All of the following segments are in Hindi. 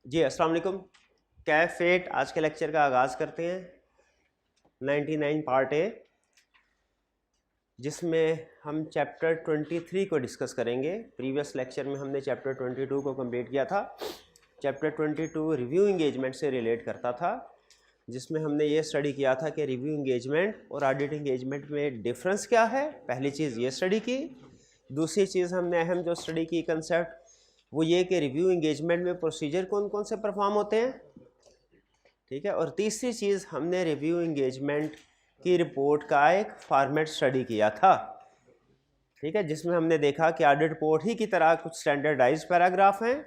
जी अस्सलाम वालेकुम। कैफेट आज के लेक्चर का आगाज़ करते हैं। 99 पार्ट ए, जिसमें हम चैप्टर 23 को डिस्कस करेंगे। प्रीवियस लेक्चर में हमने चैप्टर 22 को कंप्लीट किया था। चैप्टर 22 रिव्यू इंगेजमेंट से रिलेट करता था, जिसमें हमने ये स्टडी किया था कि रिव्यू इंगेजमेंट और ऑडिट इंगेजमेंट में डिफरेंस क्या है। पहली चीज़ ये स्टडी की। दूसरी चीज़ हमने अहम जो स्टडी की कंसेप्ट वो ये कि रिव्यू इंगेजमेंट में प्रोसीजर कौन कौन से परफॉर्म होते हैं, ठीक है। और तीसरी चीज़ हमने रिव्यू इंगेजमेंट की रिपोर्ट का एक फॉर्मेट स्टडी किया था, ठीक है, जिसमें हमने देखा कि ऑडिट रिपोर्ट ही की तरह कुछ स्टैंडर्डाइज्ड पैराग्राफ हैं,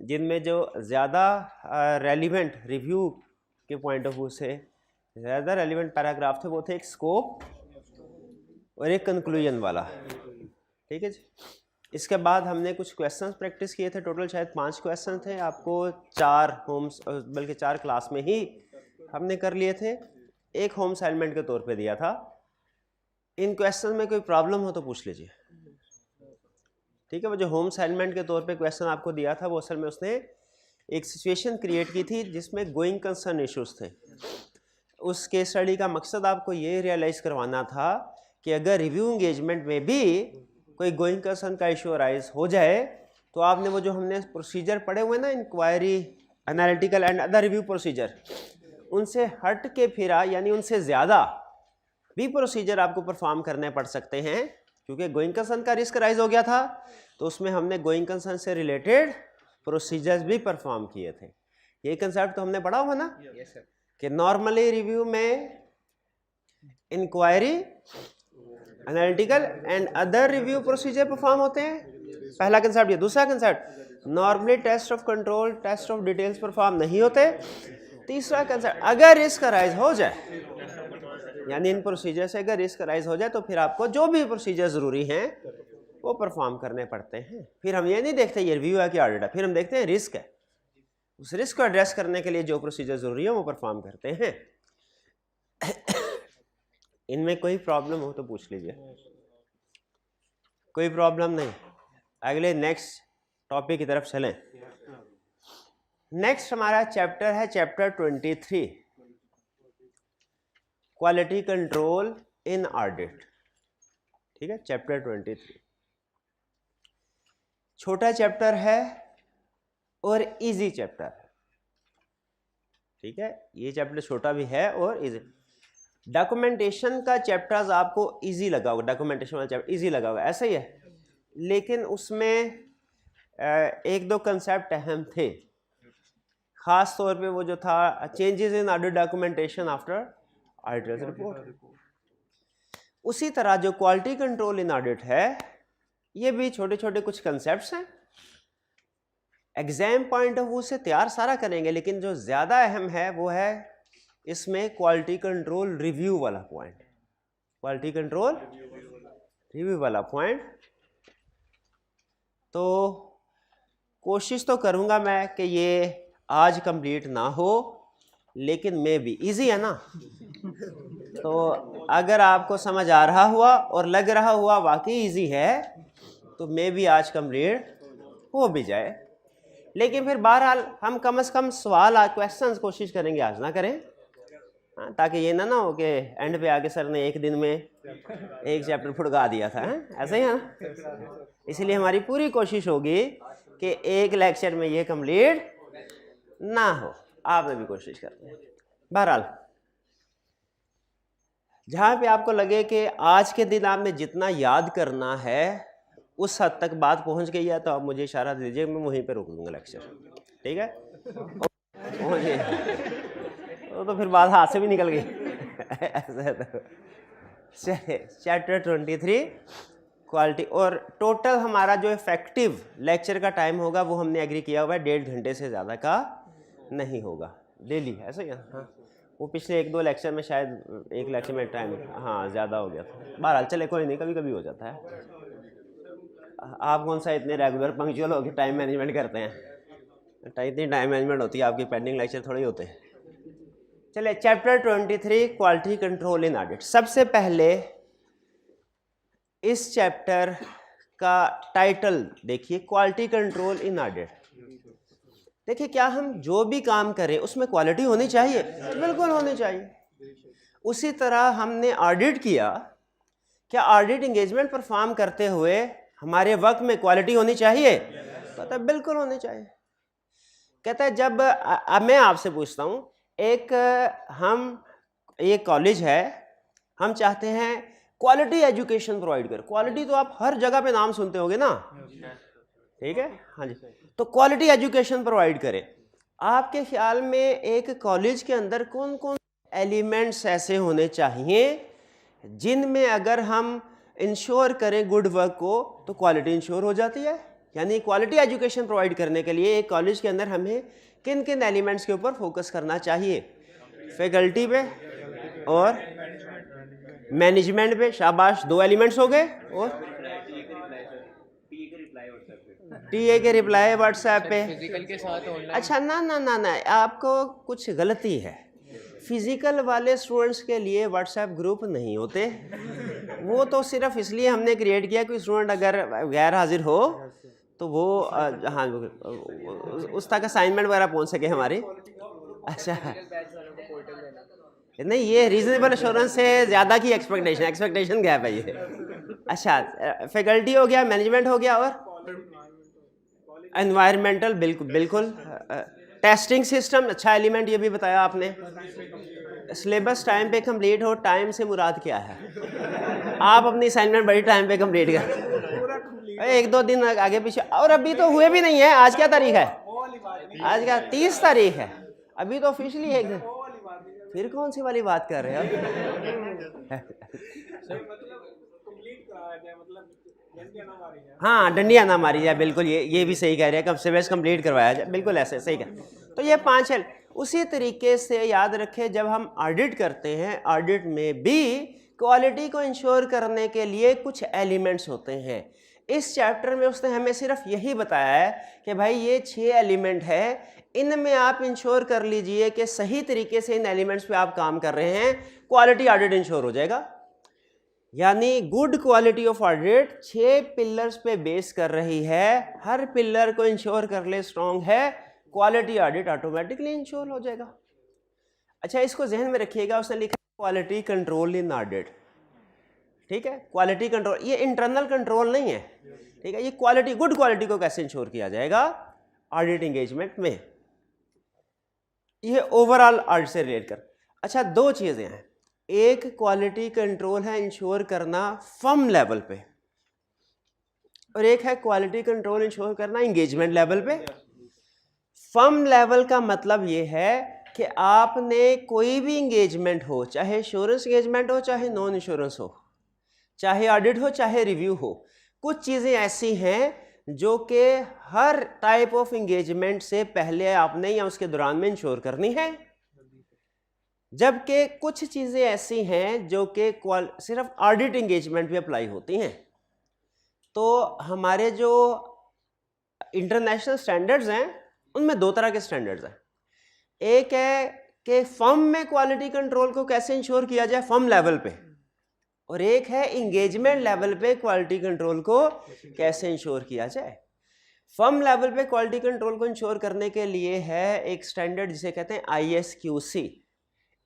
जिनमें जो ज़्यादा रेलिवेंट रिव्यू के पॉइंट ऑफ व्यू से ज़्यादा रेलिवेंट पैराग्राफ थे वो थे एक स्कोप और एक कंक्लूजन वाला, ठीक है जी। इसके बाद हमने कुछ क्वेश्चंस प्रैक्टिस किए थे। टोटल शायद 5 क्वेश्चन थे। आपको 4 होम्स बल्कि 4 क्लास में ही हमने कर लिए थे। एक होम असाइनमेंट के तौर पे दिया था। इन क्वेश्चन में कोई प्रॉब्लम हो तो पूछ लीजिए, ठीक है। वो जो होम असाइनमेंट के तौर पे क्वेश्चन आपको दिया था वो असल में उसने एक सिचुएशन क्रिएट की थी जिसमें गोइंग कंसर्न इश्यूज थे। उस केस स्टडी का मकसद आपको ये रियलाइज़ करवाना था कि अगर रिव्यू इंगेजमेंट में भी कोई गोइंग कंसर्न का इशू अराइज हो जाए तो आपने वो जो हमने प्रोसीजर पढ़े हुए ना, inquiry, analytical and other review procedure, उनसे हट के फिरा यानी उनसे ज़्यादा भी प्रोसीजर आपको परफॉर्म करने पड़ सकते हैं, क्योंकि गोइंग कंसर्न का रिस्क अराइज हो गया था। तो उसमें हमने गोइंग कंसर्न से रिलेटेड प्रोसीजर्स भी परफॉर्म किए थे। ये कंसेप्ट तो हमने पढ़ा हुआ ना, कि नॉर्मली रिव्यू में inquiry, analytical and other review procedure perform होते हैं। पहला कंसेप्ट ये। दूसरा concept, normally test of control, test of details perform नहीं होते। तीसरा कंसेप्ट, अगर रिस्क अराइज हो जाए यानी इन प्रोसीजर से अगर रिस्क अराइज हो जाए तो फिर आपको जो भी प्रोसीजर ज़रूरी हैं वो परफॉर्म करने पड़ते हैं। फिर हम ये नहीं देखते ये रिव्यू है कि ऑडिट है, फिर हम देखते हैं रिस्क है। उस रिस्क को एड्रेस करने के लिए जो प्रोसीजर ज़रूरी है वो परफॉर्म करते हैं। इनमें कोई प्रॉब्लम हो तो पूछ लीजिए। कोई प्रॉब्लम नहीं। अगले नेक्स्ट टॉपिक की तरफ चलें। नेक्स्ट हमारा चैप्टर है chapter 23, quality control in audit, ठीक है। चैप्टर 23 छोटा चैप्टर है और इजी चैप्टर है, ठीक है। ये चैप्टर छोटा भी है और इजी। डॉक्यूमेंटेशन का चैप्टर्स आपको इजी लगा होगा, डॉक्यूमेंटेशन वाला चैप्टर इजी लगा होगा, ऐसा ही है। लेकिन उसमें एक दो कंसेप्ट अहम थे, खास तौर पे वो जो था changes in audit documentation after auditors report. उसी तरह जो क्वालिटी कंट्रोल इन ऑडिट है, ये भी छोटे छोटे कुछ कंसेप्ट्स हैं। एग्जाम पॉइंट ऑफ व्यू से तैयार सारा करेंगे, लेकिन जो ज़्यादा अहम है वो है इसमें क्वालिटी कंट्रोल रिव्यू वाला पॉइंट। क्वालिटी कंट्रोल रिव्यू वाला पॉइंट। तो कोशिश तो करूंगा मैं कि ये आज कंप्लीट ना हो, लेकिन मे भी इजी है ना। तो अगर आपको समझ आ रहा हुआ और लग रहा हुआ वाकई इजी है तो मे भी आज कंप्लीट हो भी जाए। लेकिन फिर बहरहाल हम कम से कम सवाल क्वेश्चंस कोशिश करेंगे आज ना करें, हाँ, ताकि ये ना हो कि एंड पे आके सर ने एक दिन में एक चैप्टर फुड़का दिया था, ऐसा ही है ना। इसलिए हमारी पूरी कोशिश होगी कि एक लेक्चर में ये कंप्लीट ना हो। आपने भी कोशिश करनी है। बहरहाल जहाँ पे आपको लगे कि आज के दिन आपने जितना याद करना है उस हद तक बात पहुँच गई है तो आप मुझे इशारा दीजिए, मैं वहीं पे रोक दूंगा लेक्चर, ठीक है। तो फिर बात हाथ से भी निकल गई। ऐसा तो चलिए चैप्टर 23 क्वालिटी। और टोटल हमारा जो इफेक्टिव लेक्चर का टाइम होगा वो हमने एग्री किया हुआ है 1.5 घंटे से ज़्यादा का नहीं होगा डेली, ऐसा ही है। हाँ, वो पिछले 1-2 लेक्चर में शायद एक लेक्चर में टाइम हाँ ज़्यादा हो गया था। बहरहाल चले कोई नहीं, कभी कभी हो जाता है। आप कौन सा इतने रेगुलर पंक्चुअल होकर टाइम मैनेजमेंट करते हैं? इतनी टाइम मैनेजमेंट होती है आपकी, पेंडिंग लेक्चर थोड़े होते हैं। चलिए chapter 23 quality control in audit. सबसे पहले इस चैप्टर का टाइटल देखिए, क्वालिटी कंट्रोल इन ऑडिट। देखिए क्या हम जो भी काम करें उसमें क्वालिटी होनी चाहिए, बिल्कुल होनी चाहिए। उसी तरह हमने ऑडिट किया, क्या ऑडिट एंगेजमेंट परफॉर्म करते हुए हमारे वर्क में क्वालिटी होनी चाहिए? कहता है बिल्कुल होनी चाहिए। कहता है जब अब मैं आपसे पूछता हूँ, एक कॉलेज है, हम चाहते हैं क्वालिटी एजुकेशन प्रोवाइड कर। क्वालिटी तो आप हर जगह पे नाम सुनते होंगे ना, ठीक है, हाँ जी। तो क्वालिटी एजुकेशन प्रोवाइड करें। आपके ख्याल में एक कॉलेज के अंदर कौन कौन एलिमेंट्स ऐसे होने चाहिए जिनमें अगर हम इंश्योर करें गुड वर्क को तो क्वालिटी इंश्योर हो जाती है? यानी क्वालिटी एजुकेशन प्रोवाइड करने के लिए एक कॉलेज के अंदर हमें किन किन एलिमेंट्स के ऊपर फोकस करना चाहिए? फैकल्टी पे और मैनेजमेंट पे। शाबाश, 2 एलिमेंट्स हो गए। और टीए के रिप्लाई व्हाट्सएप पे, फिजिकल के साथ ऑनलाइन। अच्छा ना ना ना ना, आपको कुछ गलती है। फिजिकल वाले स्टूडेंट्स के लिए व्हाट्सएप ग्रुप नहीं होते, वो तो सिर्फ इसलिए हमने क्रिएट किया कि स्टूडेंट अगर गैर हाजिर हो तो वो हाँ उस तक असाइनमेंट वगैरह पहुंच सके हमारी। अच्छा नहीं, ये रीजनेबल एश्योरेंस से ज़्यादा की एक्सपेक्टेशन गैप है ये। अच्छा, फैकल्टी हो गया, मैनेजमेंट हो गया, और एनवायरमेंटल बिल्कुल बिल्कुल। टेस्टिंग सिस्टम, अच्छा एलिमेंट ये भी बताया आपने। सिलेबस टाइम पे कंप्लीट हो, टाइम से मुराद क्या है? आप अपनी असाइनमेंट बड़ी टाइम पे कंप्लीट कर, 1-2 दिन आगे पीछे, और अभी तो हुए भी नहीं है। आज क्या तारीख है? आज क्या 30 तारीख है, अभी तो ऑफिशियली एक दिन। फिर कौन सी वाली बात कर रहे हो? हाँ, डंडियाँ ना मारी जाए, बिल्कुल ये भी सही कह रहे हैं, कब सिलेबस कंप्लीट करवाया जाए, बिल्कुल ऐसे सही कह। तो ये 5 है। उसी तरीके से याद रखें, जब हम ऑडिट करते हैं, ऑडिट में भी क्वालिटी को इंश्योर करने के लिए कुछ एलिमेंट्स होते हैं। इस चैप्टर में उसने हमें सिर्फ यही बताया है कि भाई ये 6 एलिमेंट है, इनमें आप इंश्योर कर लीजिए कि सही तरीके से इन एलिमेंट्स पे आप काम कर रहे हैं, क्वालिटी ऑडिट इंश्योर हो जाएगा। यानी good quality of audit 6 pillars पे बेस कर रही है। हर पिलर को इंश्योर कर ले स्ट्रॉन्ग है, क्वालिटी ऑडिट ऑटोमेटिकली इंश्योर हो जाएगा। अच्छा, इसको जहन में रखिएगा, उसने लिखा क्वालिटी कंट्रोल इन ऑडिट, ठीक है। क्वालिटी कंट्रोल ये इंटरनल कंट्रोल नहीं है, ठीक है। ये क्वालिटी, गुड क्वालिटी को कैसे इंश्योर किया जाएगा ऑडिट एंगेजमेंट में, ये ओवरऑल ऑडिट से रिलेट कर। अच्छा, 2 चीजें हैं, एक क्वालिटी कंट्रोल है इंश्योर करना फर्म लेवल पे, और एक है क्वालिटी कंट्रोल इंश्योर करना एंगेजमेंट लेवल पे। फर्म लेवल का मतलब ये है कि आपने कोई भी एंगेजमेंट हो, चाहे इंश्योरेंस एंगेजमेंट हो, चाहे नॉन इंश्योरेंस हो, चाहे ऑडिट हो, चाहे रिव्यू हो, कुछ चीज़ें ऐसी हैं जो कि हर टाइप ऑफ एंगेजमेंट से पहले आपने या उसके दौरान में इंश्योर करनी है, जबकि कुछ चीज़ें ऐसी हैं जो कि सिर्फ ऑडिट एंगेजमेंट पे अप्लाई होती हैं। तो हमारे जो इंटरनेशनल स्टैंडर्ड्स हैं उनमें 2 तरह के स्टैंडर्ड्स हैं। एक है कि फर्म में क्वालिटी कंट्रोल को कैसे इंश्योर किया जाए फर्म लेवल पे, और एक है एंगेजमेंट लेवल पे क्वालिटी कंट्रोल को कैसे इंश्योर किया जाए। फर्म लेवल पे क्वालिटी कंट्रोल को इंश्योर करने के लिए है एक स्टैंडर्ड जिसे कहते हैं ISQC,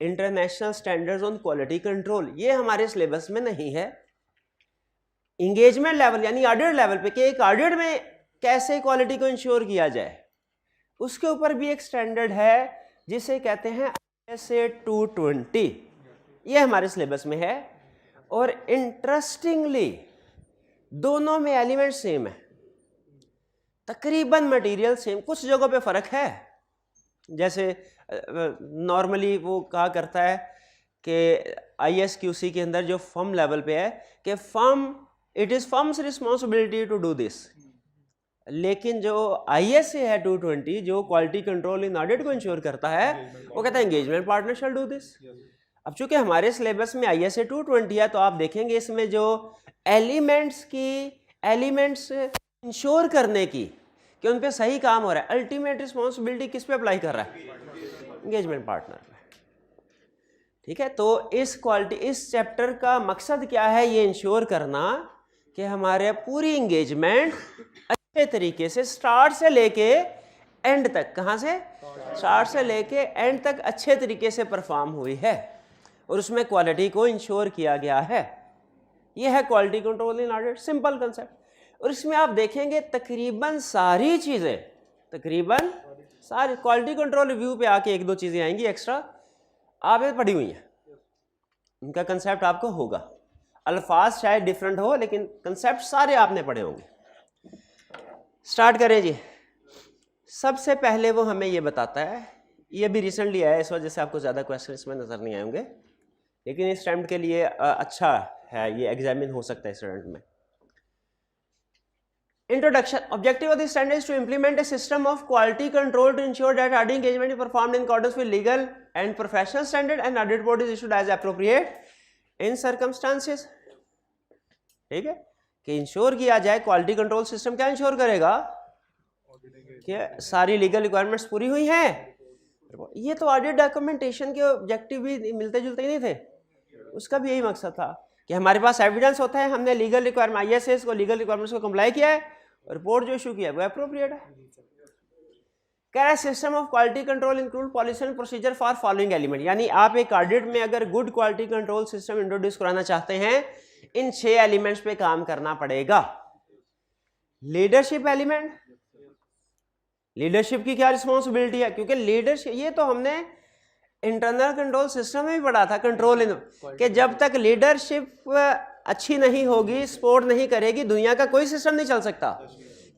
international standards on quality control. ये हमारे सिलेबस में नहीं है। एंगेजमेंट लेवल यानी ऑडिट लेवल पे कि एक ऑडिट में कैसे क्वालिटी को इंश्योर किया जाए, उसके ऊपर भी एक स्टैंडर्ड है जिसे कहते हैं ISA 220, ये हमारे सिलेबस में है। और इंटरेस्टिंगली दोनों में एलिमेंट सेम है, तकरीबन मटेरियल सेम, कुछ जगहों पे फर्क है। जैसे नॉर्मली वो कहा करता है कि ISQC के अंदर जो फर्म लेवल पे है कि it is firm's responsibility to do this, लेकिन जो ISA है 220 जो क्वालिटी कंट्रोल इन ऑडिट को इंश्योर करता है, वो कहता है engagement partner shall do this. अब चूंकि हमारे सिलेबस में ISA 220 है, तो आप देखेंगे इसमें जो एलिमेंट्स इंश्योर करने की कि उन पे सही काम हो रहा है, अल्टीमेट रिस्पॉन्सिबिलिटी किस पे अप्लाई कर रहा है, एंगेजमेंट पार्टनर पे, ठीक है। तो इस चैप्टर का मकसद क्या है, ये इंश्योर करना कि हमारे पूरी एंगेजमेंट अच्छे तरीके से स्टार्ट से लेके एंड तक, कहाँ से स्टार्ट से लेके एंड तक अच्छे तरीके से परफॉर्म हुई है और उसमें क्वालिटी को इंश्योर किया गया है। यह है quality control in audit, simple concept. और इसमें आप देखेंगे तकरीबन सारी चीज़ें, तकरीबन सारी क्वालिटी कंट्रोल रिव्यू पे आके एक दो चीज़ें आएंगी एक्स्ट्रा, आपने पढ़ी हुई हैं, उनका कंसेप्ट आपको होगा। अल्फाज शायद डिफरेंट हो लेकिन कंसेप्ट सारे आपने पढ़े होंगे। स्टार्ट करें जी। सबसे पहले वो हमें ये बताता है, ये भी रिसेंटली आया इस वजह से आपको ज़्यादा क्वेश्चन इसमें नज़र नहीं आएंगे, लेकिन इस स्टूडेंट के लिए अच्छा है, ये एग्जामिन हो सकता है स्टूडेंट में। Introduction. Objective of this standard is to implement a system of quality control to ensure that audit engagement is performed in accordance with legal and professional standard and audit report is issued as appropriate in circumstances. ठीक है, कि इंश्योर किया जाए, क्वालिटी कंट्रोल सिस्टम क्या इंश्योर करेगा कि सारी लीगल रिक्वायरमेंट्स पूरी हुई हैं। ये तो ऑडिट डॉक्यूमेंटेशन के ऑब्जेक्टिव भी मिलते जुलते ही नहीं थे, उसका भी यही मकसद था कि हमारे पास एविडेंस होता है, हमने लीगल रिक्वायरमेंट ISS को लीगल रिक्वायरमेंट्स को कंप्लाई किया है, रिपोर्ट जो इशू किया है वो अप्रोप्रिएट है। कह रहा है system of quality control include policy and procedure for following element, यानी आप एक ऑडिट में अगर good quality control system introduce कराना चाहते हैं, इन 6 एलिमेंट्स पे काम करना पड़ेगा। लीडरशिप एलिमेंट, लीडरशिप की क्या रिस्पॉन्सिबिलिटी है, क्योंकि लीडरशिप ये तो हमने इंटरनल कंट्रोल सिस्टम में भी पढ़ा था, कंट्रोल इन कि जब तक लीडरशिप अच्छी नहीं होगी, सपोर्ट नहीं करेगी, दुनिया का कोई सिस्टम नहीं चल सकता।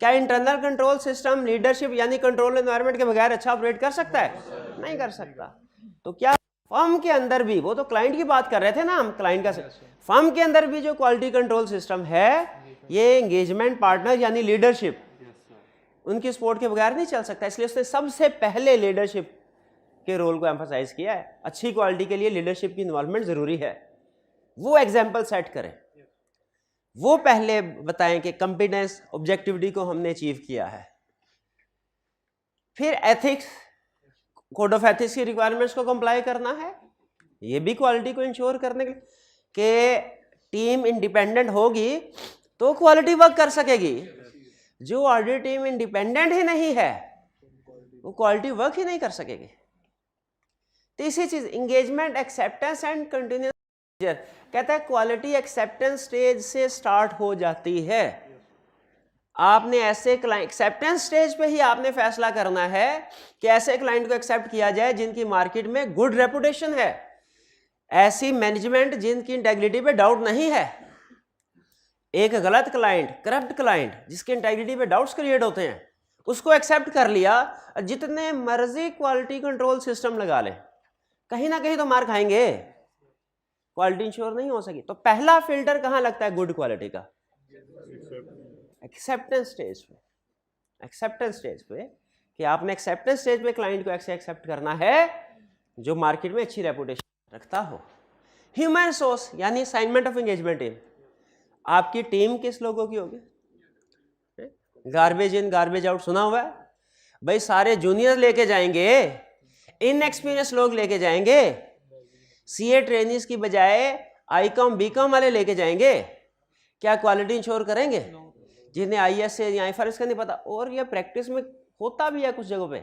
क्या इंटरनल कंट्रोल सिस्टम लीडरशिप यानी कंट्रोल एनवायरनमेंट के बगैर अच्छा ऑपरेट कर सकता है? नहीं कर सकता। तो क्या फर्म के अंदर भी, वो तो क्लाइंट की बात कर रहे थे ना हम, क्लाइंट का फर्म के अंदर भी जो क्वालिटी कंट्रोल सिस्टम है, ये एंगेजमेंट पार्टनर यानी लीडरशिप, उनकी सपोर्ट के बगैर नहीं चल सकता। इसलिए उसने सबसे पहले लीडरशिप के रोल को एम्फसाइज किया है। अच्छी क्वालिटी के लिए लीडरशिप की इन्वॉल्वमेंट जरूरी है। वो एग्जाम्पल सेट करें, वो पहले बताएं कि कॉम्पिटेंस ऑब्जेक्टिविटी को हमने अचीव किया है। फिर एथिक्स, कोड ऑफ एथिक्स की रिक्वायरमेंट्स को कंप्लाई करना है, ये भी क्वालिटी को इंश्योर करने के लिए कि टीम इंडिपेंडेंट होगी तो क्वालिटी वर्क कर सकेगी। जो ऑडिट टीम इंडिपेंडेंट ही नहीं है वो क्वालिटी वर्क ही नहीं कर सकेगी। तीसरी चीज एंगेजमेंट, एक्सेप्टेंस एंड कंटिन्यूस, कहता है क्वालिटी एक्सेप्टेंस स्टेज से स्टार्ट हो जाती है। आपने ऐसे क्लाइंट, एक्सेप्टेंस स्टेज पे ही आपने फैसला करना है कि ऐसे क्लाइंट को एक्सेप्ट किया जाए जिनकी मार्केट में गुड रेपुटेशन है, ऐसी मैनेजमेंट जिनकी इंटेग्रिटी पे डाउट नहीं है। एक गलत क्लाइंट, करप्ट क्लाइंट जिसके इंटेग्रिटी पे डाउट्स क्रिएट होते हैं, उसको एक्सेप्ट कर लिया, जितने मर्जी क्वालिटी कंट्रोल सिस्टम लगा ले, कहीं ना कहीं तो मार खाएंगे, क्वालिटी इंश्योर नहीं हो सकी। तो पहला फिल्टर कहां लगता है गुड क्वालिटी का? एक्सेप्टेंस स्टेज पे। एक्सेप्टेंस स्टेज पे कि आपने एक्सेप्टेंस स्टेज पे क्लाइंट को ऐसे एक्सेप्ट करना है जो मार्केट में अच्छी रेपुटेशन रखता हो। ह्यूमन रिसोर्स यानी असाइनमेंट ऑफ एंगेजमेंट टीम, आपकी टीम किस लोगों की होगी? गार्बेज इन गार्बेज आउट सुना हुआ है भाई, सारे जूनियर लेके जाएंगे, इनएक्सपीरियंस लोग लेके जाएंगे, सीए ट्रेनीज की बजाय आईकॉम बीकॉम वाले लेके जाएंगे, क्या क्वालिटी इंश्योर करेंगे? जिन्हें IS या IFRS का नहीं पता, और ये प्रैक्टिस में होता भी है कुछ जगहों पे,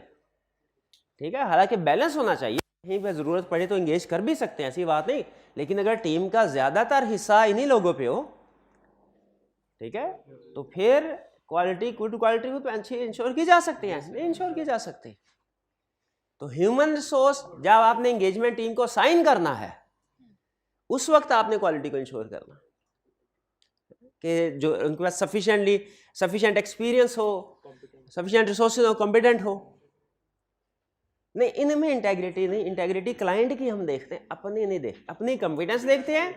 ठीक है। हालांकि बैलेंस होना चाहिए, कहीं पे जरूरत पड़े तो इंगेज कर भी सकते हैं, ऐसी बात नहीं, लेकिन अगर टीम का ज्यादातर हिस्सा इन्हीं लोगों पे हो, ठीक है, तो फिर क्वालिटी, गुड क्वालिटी हो तो अच्छी इंश्योर की जा सकती है, नहीं इंश्योर की जा सकती। तो ह्यूमन रिसोर्स, जब आपने एंगेजमेंट टीम को साइन करना है उस वक्त आपने क्वालिटी को इंश्योर करना कि जो उनके पास सफिशिएंट एक्सपीरियंस हो, सफिशिएंट रिसोर्सेज हो, कॉम्पिटेंट हो। नहीं, इनमें इंटेग्रिटी नहीं, इंटेग्रिटी क्लाइंट की हम देखते हैं, अपनी नहीं देखते। अपनी कॉम्पिटेंस देखते हैं,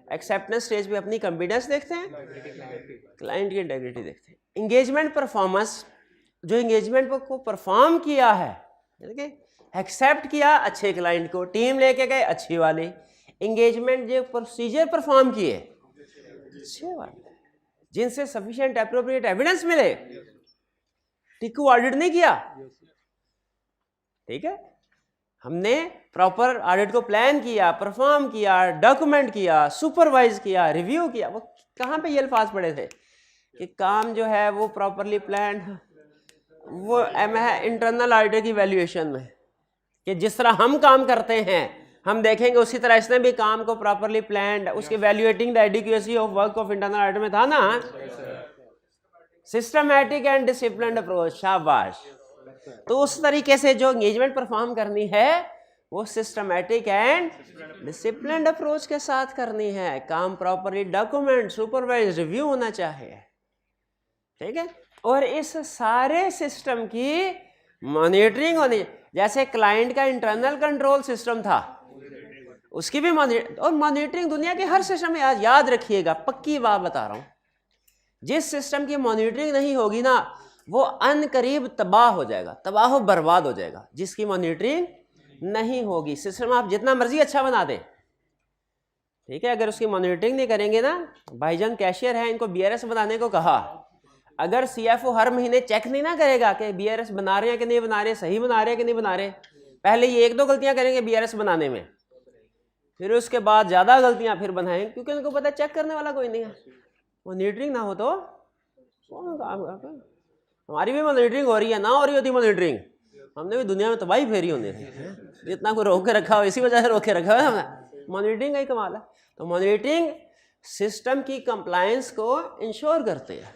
एक्सेप्टेंस स्टेज पे अपनी कॉम्पिटेंस देखते हैं, क्लाइंट की इंटेग्रिटी देखते हैं। एंगेजमेंट परफॉर्मेंस, जो एंगेजमेंट को परफॉर्म किया है, एक्सेप्ट किया अच्छे क्लाइंट को, टीम लेके गए अच्छी वाली, एंगेजमेंट जो प्रोसीजर परफॉर्म किए अच्छे वाले, जिनसे सफिशिएंट एप्रोप्रिएट एविडेंस मिले, टिकू ऑडिट नहीं किया, ठीक है, हमने प्रॉपर ऑडिट को प्लान किया, परफॉर्म किया, डॉक्यूमेंट किया, सुपरवाइज किया, रिव्यू किया। वो कहाँ पे ये अल्फाज पड़े थे कि काम जो है वो प्रॉपरली प्लान, वो एम है इंटरनल ऑडिटर की वैल्यूएशन में, कि जिस तरह हम काम करते हैं हम देखेंगे उसी तरह इसने भी काम को प्रॉपरली प्लान्ड, उसके evaluating the adequacy of work of internal auditor में था ना, सिस्टमैटिक एंड डिसिप्लिन्ड अप्रोच, शाबाश। तो उस तरीके से जो एंगेजमेंट परफॉर्म करनी है वो सिस्टमैटिक एंड डिसिप्लिन्ड अप्रोच के साथ करनी है, काम प्रॉपरली डॉक्यूमेंट सुपरवाइज रिव्यू होना चाहिए, ठीक है। और इस सारे सिस्टम की मॉनिटरिंग होनी, जैसे क्लाइंट का इंटरनल कंट्रोल सिस्टम था उसकी भी मॉनिटरिंग दुनिया के हर सिस्टम में, याद रखिएगा, पक्की बात बता रहा हूं, जिस सिस्टम की मॉनिटरिंग नहीं होगी ना वो अनकरीब तबाह हो जाएगा, तबाह बर्बाद हो जाएगा, जिसकी मॉनिटरिंग नहीं होगी। सिस्टम आप जितना मर्जी अच्छा बना दें, ठीक है, अगर उसकी मॉनिटरिंग नहीं करेंगे ना, भाईजान कैशियर है इनको बीआरएस बनाने को कहा, अगर सीएफओ हर महीने चेक नहीं ना करेगा कि बीआरएस बना रहे हैं कि नहीं बना रहे, सही बना रहे हैं कि नहीं बना रहे, पहले ये एक दो गलतियां करेंगे बीआरएस बनाने में, फिर उसके बाद ज्यादा गलतियां फिर बनाएंगे, क्योंकि उनको पता है चेक करने वाला कोई नहीं है। मॉनिटरिंग ना हो तो कौन काम करता है? हमारी भी मॉनिटरिंग हो रही है, ना हो रही होती मॉनिटरिंग हमने भी दुनिया में तबाही फेरी होने रही है, जितना को रोक के रखा हो इसी वजह से रोक के रखा है हमने, मॉनिटरिंग का ही कमाल है। तो मॉनिटरिंग सिस्टम की कंप्लायंस को इंश्योर करते हैं।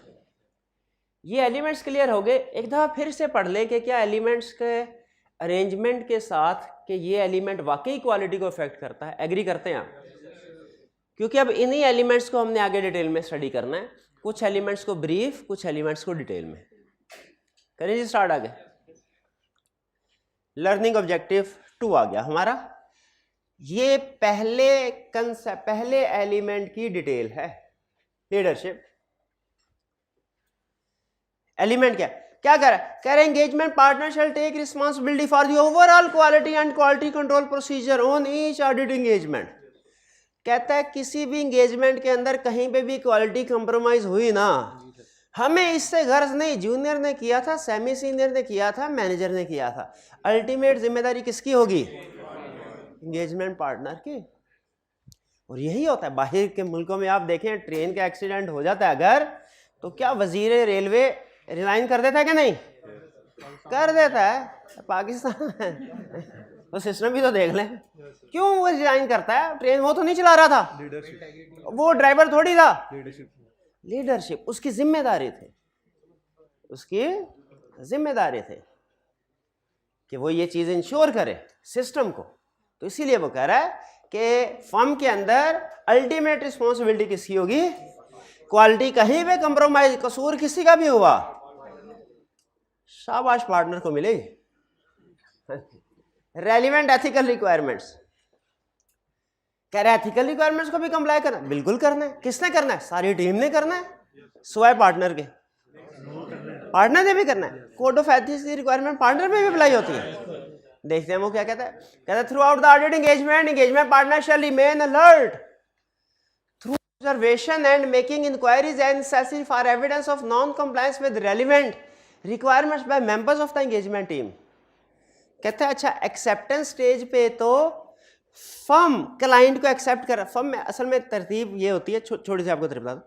ये एलिमेंट्स क्लियर हो गए, एक दफ़ा फिर से पढ़ लें कि क्या एलिमेंट्स के अरेंजमेंट के साथ कि ये एलिमेंट वाकई क्वालिटी को इफेक्ट करता है, एग्री करते हैं आप? क्योंकि अब इन्हीं एलिमेंट्स को हमने आगे डिटेल में स्टडी करना है, कुछ एलिमेंट्स को ब्रीफ, कुछ एलिमेंट्स को डिटेल में। करें जी स्टार्ट आगे। लर्निंग ऑब्जेक्टिव 2 आ गया हमारा, ये पहले एलिमेंट की डिटेल है, लीडरशिप। एलिमेंट क्या कह रहा है engagement partner shall take responsibility for the overall quality and quality control procedure on each audit engagement. कहता है किसी भी एंगेजमेंट के अंदर कहीं पे भी क्वालिटी कंप्रोमाइज हुई ना, हमें इससे गर्ज नहीं, जूनियर ने किया था, सेमी सीनियर ने किया था, मैनेजर ने किया था, अल्टीमेट जिम्मेदारी किसकी होगी? एंगेजमेंट पार्टनर की। और यही होता है बाहर के मुल्कों में, आप देखें ट्रेन का एक्सीडेंट हो जाता है अगर, तो क्या वजीर रेलवे रिजाइन कर देता है कि नहीं? कर देता है। पाकिस्तान तो सिस्टम भी तो देख लें, क्यों वो रिजाइन करता है? ट्रेन वो तो नहीं चला रहा था, वो ड्राइवर थोड़ी था, लीडरशिप उसकी जिम्मेदारी थी, उसकी जिम्मेदारी थी कि वो ये चीज इंश्योर करे सिस्टम को। तो इसीलिए वो कह रहा है कि फर्म के अंदर अल्टीमेट रिस्पॉन्सिबिलिटी किसकी होगी? क्वालिटी कहीं पे कंप्रोमाइज, कसूर किसी का भी हुआ, शाबाश पार्टनर को मिलेगी। रेलिवेंट एथिकल रिक्वायरमेंट्स, कह रहे एथिकल रिक्वायरमेंट्स को भी कंप्लाई करना, बिल्कुल करना है। किसने करना है? सारी टीम ने करना है, स्वाय पार्टनर के, पार्टनर ने भी करना है। कोड ऑफ एथिक्स की रिक्वायरमेंट पार्टनर पे भी अप्लाई होती है। देखते हैं वो क्या कहता है। कहता है throughout the audit engagement partner shall remain alert through observation and making inquiries and necessary for evidence of non compliance with relevant requirements by members of the engagement team. कहता है अच्छा एक्सेप्टेंस स्टेज पे तो फर्म क्लाइंट को एक्सेप्ट कर, फर्म में असल में तरतीब ये होती है, छोटी सी आपको तरतीब बता दूं।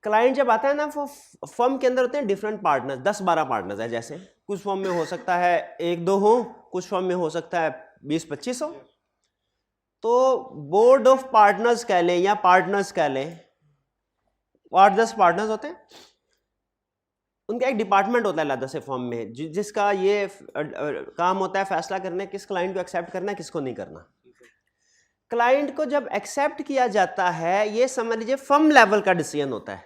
क्लाइंट जब आता है ना, वो फर्म के अंदर होते हैं डिफरेंट पार्टनर्स, 10-12 पार्टनर्स है। जैसे कुछ फर्म में हो सकता है 1-2 हो, कुछ फर्म में हो सकता है 20-25 हो। तो बोर्ड ऑफ पार्टनर्स कह लें या पार्टनर्स कह लें, 8-10 पार्टनर्स होते हैं, उनका एक डिपार्टमेंट होता है अलग से फर्म में, जिसका ये काम होता है फैसला करने किस क्लाइंट को एक्सेप्ट करना है, किसको नहीं करना। क्लाइंट को जब एक्सेप्ट किया जाता है, ये समझ लीजिए फर्म लेवल का डिसीजन होता है,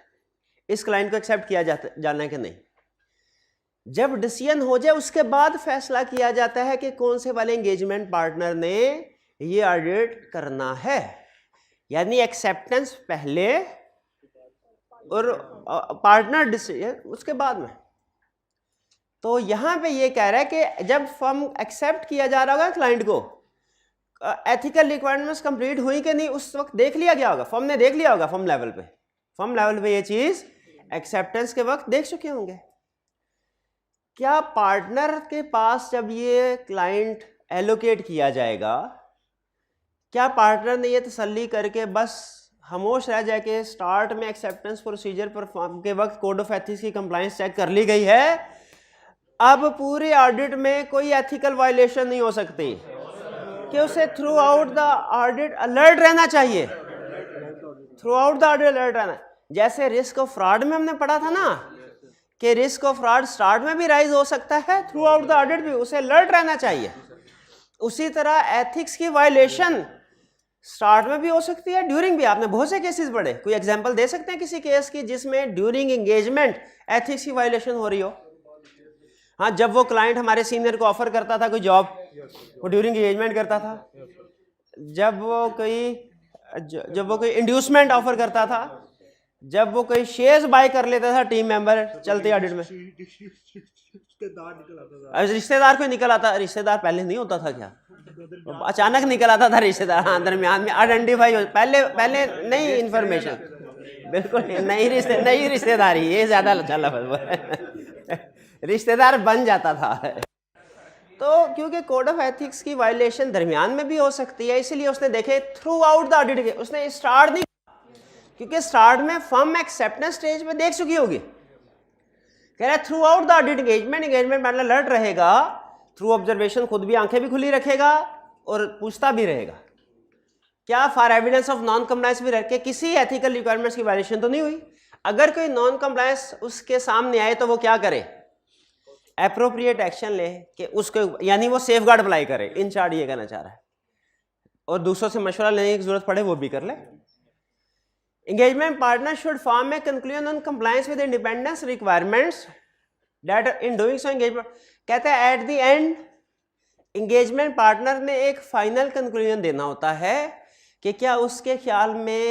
इस क्लाइंट को एक्सेप्ट किया जाना है कि नहीं। जब डिसीजन हो जाए उसके बाद फैसला किया जाता है कि कौन से वाले एंगेजमेंट पार्टनर ने ये ऑडिट करना है। यानी एक्सेप्टेंस पहले और पार्टनर डिसीजन उसके बाद में। तो यहां पे ये कह रहा है कि जब फर्म एक्सेप्ट किया जा रहा होगा क्लाइंट को, एथिकल रिक्वायरमेंट्स कंप्लीट हुई कि नहीं उस वक्त देख लिया गया होगा, फर्म ने देख लिया होगा, फर्म लेवल पे ये चीज एक्सेप्टेंस के वक्त देख चुके होंगे। क्या पार्टनर के पास जब ये क्लाइंट एलोकेट किया जाएगा, क्या पार्टनर ने ये तसल्ली करके बस खामोश रह जाए कि स्टार्ट में एक्सेप्टेंस प्रोसीजर परफॉर्म के वक्त कोड ऑफ एथिक्स की कंप्लायंस चेक कर ली गई है, अब पूरे ऑडिट में कोई एथिकल वायलेशन नहीं हो सकती कि उसे through out the audit alert रहना चाहिए, through out the audit alert रहना। जैसे रिस्क ऑफ फ्रॉड में हमने पढ़ा था ना कि रिस्क ऑफ फ्रॉड स्टार्ट में भी राइज हो सकता है, थ्रू आउट द ऑडिट भी उसे अलर्ट रहना चाहिए। उसी तरह एथिक्स की वायलेशन स्टार्ट में भी हो सकती है, ड्यूरिंग भी। आपने बहुत से केसेस पढ़े, कोई एग्जांपल दे सकते हैं किसी केस की जिसमें ड्यूरिंग एंगेजमेंट एथिक्स की वायलेशन हो रही हो? हाँ, जब वो क्लाइंट हमारे सीनियर को ऑफर करता था कोई जॉब, वो ड्यूरिंग एंगेजमेंट करता था। जब वो कोई इंड्यूसमेंट ऑफर करता था, जब वो कोई शेयर्स बाय कर लेता था टीम मेंबर चलते ऑडिट में, रिश्तेदार कोई निकल आता। रिश्तेदार पहले नहीं होता था क्या? अचानक निकल आता था रिश्तेदार। हाँ, दरमियान में आइडेंटिफाई हो, पहले नई इंफॉर्मेशन, बिल्कुल नई रिश्तेदारी, ये ज्यादा अच्छा लफ्ज़ है, रिश्तेदार बन जाता था। तो क्योंकि कोड ऑफ एथिक्स की वायलेशन दरमियान में भी हो सकती है, इसलिए उसने देखे थ्रू आउट द ऑडिट के, उसने स्टार्ट नहीं, क्योंकि स्टार्ट में फर्म एक्सेप्टेंस स्टेज पे देख चुकी होगी। कह रहा है throughout the audit engagement मतलब अलर्ट रहेगा, थ्रू ऑब्जर्वेशन खुद भी आंखें भी खुली रखेगा और पूछता भी रहेगा क्या for evidence of non compliance भी रख के किसी एथिकल रिक्वायरमेंट्स की वायलेशन तो नहीं हुई। अगर कोई नॉन कंप्लायंस उसके सामने आए तो वो क्या करे? एप्रोप्रिएट एक्शन ले कि उसको, यानी वो सेफ गार्ड अप्लाई करे। इन चार्ट ये कहना चाह रहा है, और दूसरों से मशवरा लेने की जरूरत पड़े वो भी कर ले। Engagement partner should form a conclusion on compliance with independence requirements that in doing so engagement, कहते हैं at the end engagement partner ने एक final conclusion देना होता है कि क्या उसके ख्याल में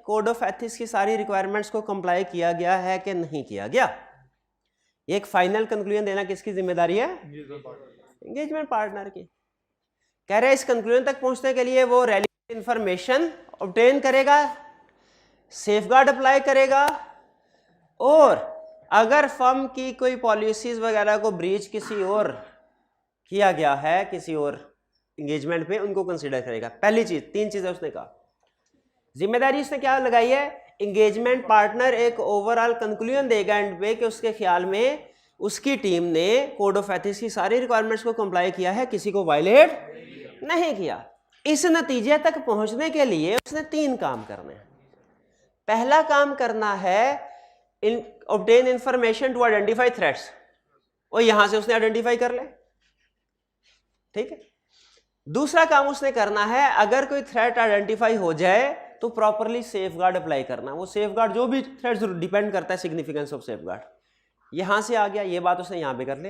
code of ethics की सारी requirements को comply किया गया है कि नहीं किया गया। एक final conclusion देना किसकी जिम्मेदारी है? engagement partner की। कह रहे हैं इस conclusion तक पहुंचने के लिए वो relevant information obtain करेगा, सेफगार्ड अप्लाई करेगा, और अगर फर्म की कोई पॉलिसीज वगैरह को ब्रीच किसी और किया गया है, किसी और एंगेजमेंट पे, उनको कंसीडर करेगा। पहली चीज, तीन चीजें उसने कहा। जिम्मेदारी उसने क्या लगाई है? एंगेजमेंट पार्टनर एक ओवरऑल कंक्लूजन देगा एंड पे कि उसके ख्याल में उसकी टीम ने कोड ऑफ एथिक्स की सारी रिक्वायरमेंट्स को कंप्लाई किया है, किसी को वायलेट नहीं किया। इस नतीजे तक पहुंचने के लिए उसने तीन काम करने हैं। पहला काम करना है obtain information to identify threats, और यहां से उसने आइडेंटिफाई कर ले, ठीक है। दूसरा काम उसने करना है अगर कोई थ्रेट आइडेंटिफाई हो जाए तो प्रॉपरली सेफगार्ड अप्लाई करना। वो सेफगार्ड जो भी थ्रेट्स डिपेंड करता है सिग्निफिकेंस ऑफ सेफगार्ड, यहां से आ गया, ये बात उसने यहां पे कर ले।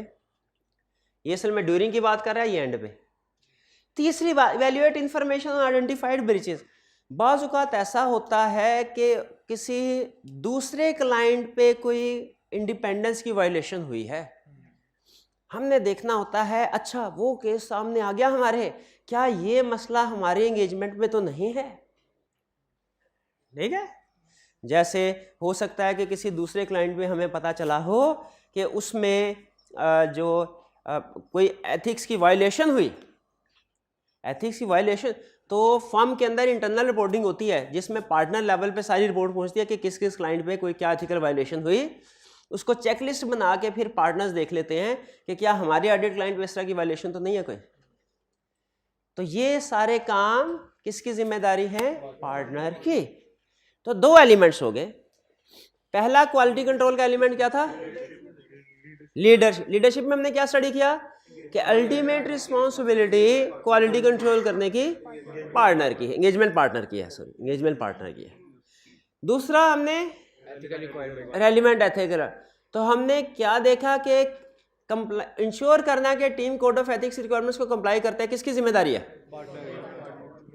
ये असल में ड्यूरिंग की बात कर रहा है, ये एंड पे। तीसरी बात, evaluate information on identified breaches. बाज़ औक़ात ऐसा होता है कि किसी दूसरे क्लाइंट पे कोई इंडिपेंडेंस की वायलेशन हुई है, हमने देखना होता है अच्छा वो केस सामने आ गया हमारे, क्या ये मसला हमारे एंगेजमेंट में तो नहीं है, ठीक है। जैसे हो सकता है कि किसी दूसरे क्लाइंट में हमें पता चला हो कि उसमें कोई एथिक्स की वायलेशन हुई, एथिक्स की वायलेशन, तो फर्म के अंदर इंटरनल रिपोर्टिंग होती है जिसमें पार्टनर लेवल पे सारी रिपोर्ट पहुंचती है कि किस किस क्लाइंट पे कोई क्या एथिकल वायलेशन हुई। उसको चेकलिस्ट बना के फिर पार्टनर्स देख लेते हैं कि क्या हमारे ऑडिट क्लाइंट पे इस तरह की वायलेशन तो नहीं है कोई। तो ये सारे काम किसकी जिम्मेदारी है? पार्टनर की। तो दो एलिमेंट्स हो गए। पहला क्वालिटी कंट्रोल का एलिमेंट क्या था? लीडरशिप। लीडरशिप में हमने क्या स्टडी किया कि अल्टीमेट रिस्पॉन्सिबिलिटी क्वालिटी कंट्रोल करने की पार्टनर की, एंगेजमेंट पार्टनर की है, सॉरी एंगेजमेंट पार्टनर की है। दूसरा हमने रेलिवेंट एथिकल। तो हमने क्या देखा कि इंश्योर करना कि team code of ethics requirements को कंप्लाई करता है, किसकी जिम्मेदारी है?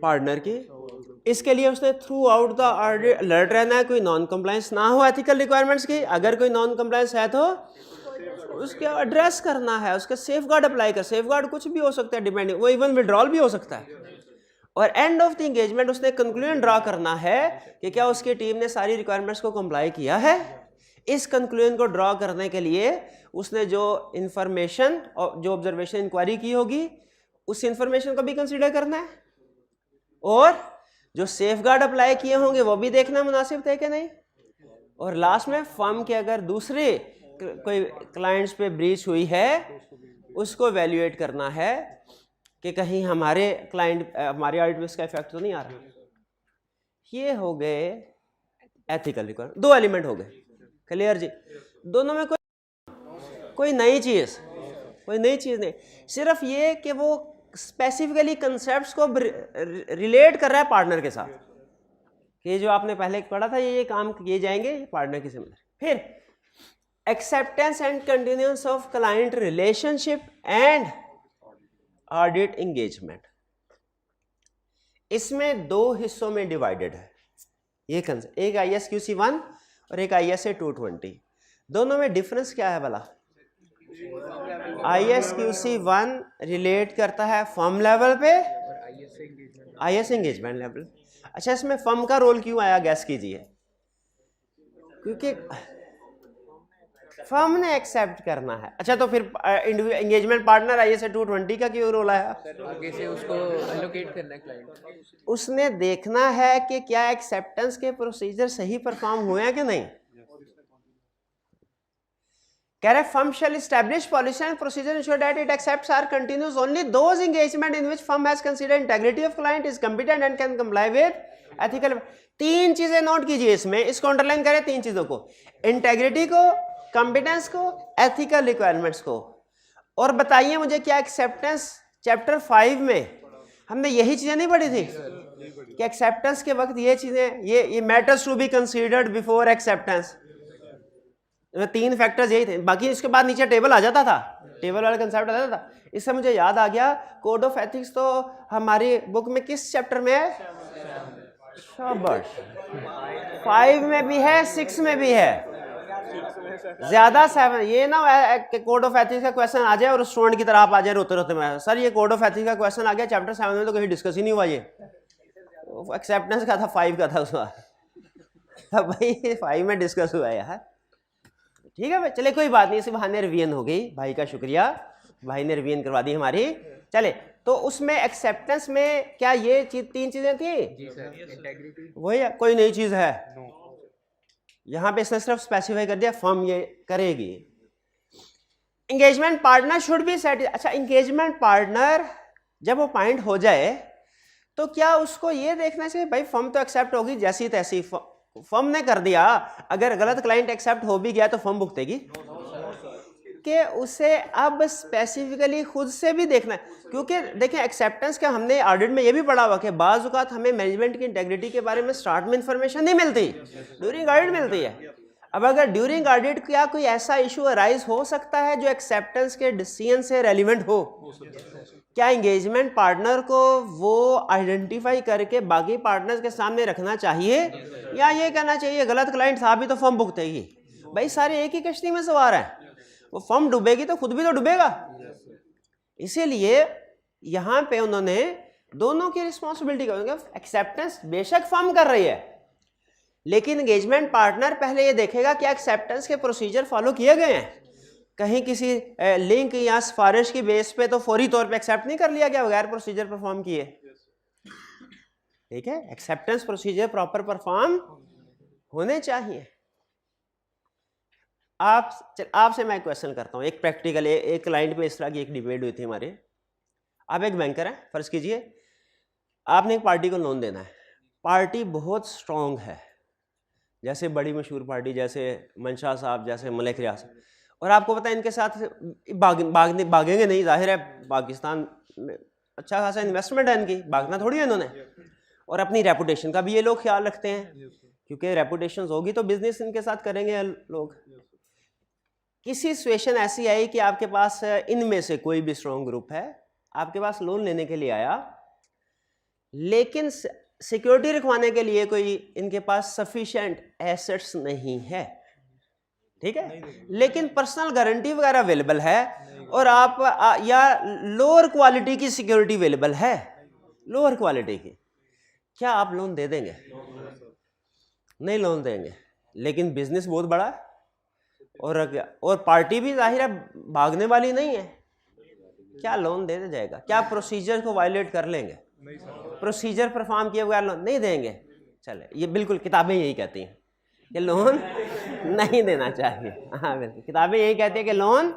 पार्टनर की। इसके लिए उसने through out the audit alert रहना है, कोई नॉन कंप्लायंस ना हो एथिकल रिक्वायरमेंट्स की। अगर कोई नॉन कंप्लायंस है तो उसके एड्रेस करना है, उसका सेफगार्ड अप्लाई कर। सेफगार्ड कुछ भी हो सकता है, डिपेंडिंग, वो इवन विड्रॉल भी हो सकता है। और एंड ऑफ द एंगेजमेंट उसने कंक्लूजन ड्रा करना है कि क्या उसकी टीम ने सारी रिक्वायरमेंट्स को कंप्लाई किया है। इस कंक्लूजन को ड्रा करने के लिए उसने जो इंफॉर्मेशन और जो ऑब्जर्वेशन इंक्वायरी की होगी उस इंफॉर्मेशन को भी कंसीडर करना है, और जो सेफगार्ड अप्लाई किए होंगे वो भी देखना मुनासिब थे कि नहीं। और लास्ट में फर्म के अगर दूसरे कोई क्लाइंट्स पे ब्रीच हुई है उसको वैल्यूएट करना है कि कहीं हमारे हमारे ऑडिट में इसका इफेक्ट तो नहीं आ रहा। ये हो गए एथिकल रिक्वायरमेंट, 2 एलिमेंट हो गए। क्लियर जी? दोनों में कोई नई चीज़ नहीं, सिर्फ ये कि वो स्पेसिफिकली कंसेप्ट्स को रिलेट कर रहा है पार्टनर के साथ। ये जो आपने पहले पढ़ा था ये काम किए जाएंगे पार्टनर के सिमिलर। फिर acceptance and continuance of client relationship and audit engagement, इसमें 2 हिस्सों में डिवाइडेड है ये कंसेप्ट, एक ISQC 1 और एक ISA 220। दोनों में डिफरेंस क्या है भला? ISQC 1 रिलेट करता है फर्म लेवल पे, IS एंगेजमेंट लेवल। अच्छा, इसमें फर्म का रोल क्यों आया, गैस कीजिए? क्योंकि फर्म ने एक्सेप्ट करना है। अच्छा, तो फिर एंगेजमेंट पार्टनर ISA 220 का क्यों रोल आया? आगे से उसको एलोकेट करना है क्लाइंट, उसने देखना है कि क्या एक्सेप्टेंस के प्रोसीजर सही परफॉर्म हुए हैं कि नहीं। कह रहे firm shall establish policy and procedure ensure that it accepts or continues only those engagement in which firm has considered integrity of client is competent and can comply with ethical। 3 चीजें नोट कीजिए इसमें, इसको अंडरलाइन करें 3 चीजों को, इंटेग्रिटी को, कॉम्पिटेंस को, एथिकल रिक्वायरमेंट्स को। और बताइए मुझे क्या एक्सेप्टेंस चैप्टर 5 में हमने यही चीजें नहीं पढ़ी थी कि एक्सेप्टेंस के वक्त ये चीजें, ये matters to be considered before acceptance, 3 factors यही थे। बाकी इसके बाद नीचे टेबल आ जाता था, टेबल वाला कंसेप्ट आ जाता था। इससे मुझे याद आ गया कोड ऑफ एथिक्स तो हमारी बुक में किस चैप्टर में है? शाबाश, 5 में भी है, 6 में भी है, ज्यादा 7। ये ना कोड ऑफ एथिक्स का क्वेश्चन आ जाए और स्टूडेंट की तरह आप आ जाए रोते रोते, मैं सर ये कोड ऑफ एथिक्स का क्वेश्चन आ गया चैप्टर 7 में तो कहीं डिस्कस ही नहीं हुआ, ये एक्सेप्टेंस का था, 5 का था उसका। भाई 5 में डिस्कस हुआ है यार। ठीक है भाई, चले कोई बात नहीं, इसी बहाने रिवीजन हो गई, भाई का शुक्रिया, भाई ने रिवीजन करवा दी हमारी। चले, तो उसमें एक्सेप्टेंस में क्या ये 3 चीजें थी? जी सर, इंटेग्रिटी, वही है, कोई नई चीज है? यहां पे इसने सिर्फ स्पेसिफाई कर दिया फर्म ये करेगी। Engagement partner should be set. अच्छा, एंगेजमेंट पार्टनर जब वो पॉइंट हो जाए तो क्या उसको ये देखना चाहिए भाई फर्म तो एक्सेप्ट होगी जैसी तैसी, फर्म ने कर दिया, अगर गलत क्लाइंट एक्सेप्ट हो भी गया तो फर्म भुगतेगी, कि उसे अब स्पेसिफिकली खुद से भी देखना है। क्योंकि देखें एक्सेप्टेंस का हमने ऑडिट में ये भी पढ़ा हुआ कि बाज़ औक़ात हमें मैनेजमेंट की इंटेग्रिटी के बारे में स्टार्ट में इंफॉर्मेशन नहीं मिलती, ड्यूरिंग ऑडिट मिलती है। अब अगर ड्यूरिंग ऑडिट क्या कोई ऐसा इशू अराइज हो सकता है जो एक्सेप्टेंस के डिसीजन से रेलिवेंट हो, क्या एंगेजमेंट पार्टनर को वो आइडेंटिफाई करके बाकी पार्टनर्स के सामने रखना चाहिए, या ये कहना चाहिए गलत क्लाइंट था भी तो फर्म भुगतेगी? भाई सारे एक ही कश्ती में सवार हैं, वो फर्म डूबेगी तो खुद भी तो डूबेगा। इसीलिए यहां पे उन्होंने दोनों की रिस्पॉन्सिबिलिटी करेंगे। एक्सेप्टेंस बेशक फर्म कर रही है, लेकिन एंगेजमेंट पार्टनर पहले ये देखेगा कि एक्सेप्टेंस के प्रोसीजर फॉलो किए गए हैं, कहीं किसी लिंक या सिफारिश की बेस पे तो फौरी तौर पे एक्सेप्ट नहीं कर लिया गया बगैर प्रोसीजर परफॉर्म किए। ठीक है, एक्सेप्टेंस प्रोसीजर प्रॉपर परफॉर्म होने चाहिए। आपसे मैं क्वेश्चन करता हूं, एक प्रैक्टिकल, एक क्लाइंट पे इस तरह की एक डिबेट हुई थी हमारे। आप एक बैंकर हैं, फर्ज कीजिए आपने एक पार्टी को लोन देना है, पार्टी बहुत स्ट्रांग है, जैसे बड़ी मशहूर पार्टी जैसे मंशा साहब, जैसे मलिक रियाज, और आपको पता है इनके साथ भागेंगे नहीं, जाहिर है पाकिस्तान में अच्छा खासा इन्वेस्टमेंट है इनकी, भागना थोड़ी है इन्होंने, और अपनी रेपुटेशन का भी ये लोग ख्याल रखते हैं, क्योंकि रेपुटेशन होगी तो बिजनेस इनके साथ करेंगे लोग। किसी सिचुएशन ऐसी आई कि आपके पास इनमें से कोई भी स्ट्रॉन्ग ग्रुप है, आपके पास लोन लेने के लिए आया, लेकिन सिक्योरिटी रखवाने के लिए कोई इनके पास सफिशिएंट एसेट्स नहीं है, ठीक है, लेकिन पर्सनल गारंटी वगैरह अवेलेबल है, और आप या लोअर क्वालिटी की सिक्योरिटी अवेलेबल है, लोअर क्वालिटी की, क्या आप लोन दे देंगे? नहीं लोन देंगे, लेकिन बिजनेस बहुत बड़ा है, और पार्टी भी जाहिर है भागने वाली नहीं है, क्या लोन दे जाएगा? क्या प्रोसीजर को वायलेट कर लेंगे? प्रोसीजर परफॉर्म किए बगैर लोन नहीं देंगे। चले, ये बिल्कुल किताबें यही कहती हैं कि लोन नहीं देना चाहिए। हाँ बिल्कुल, किताबें यही कहती है कि लोन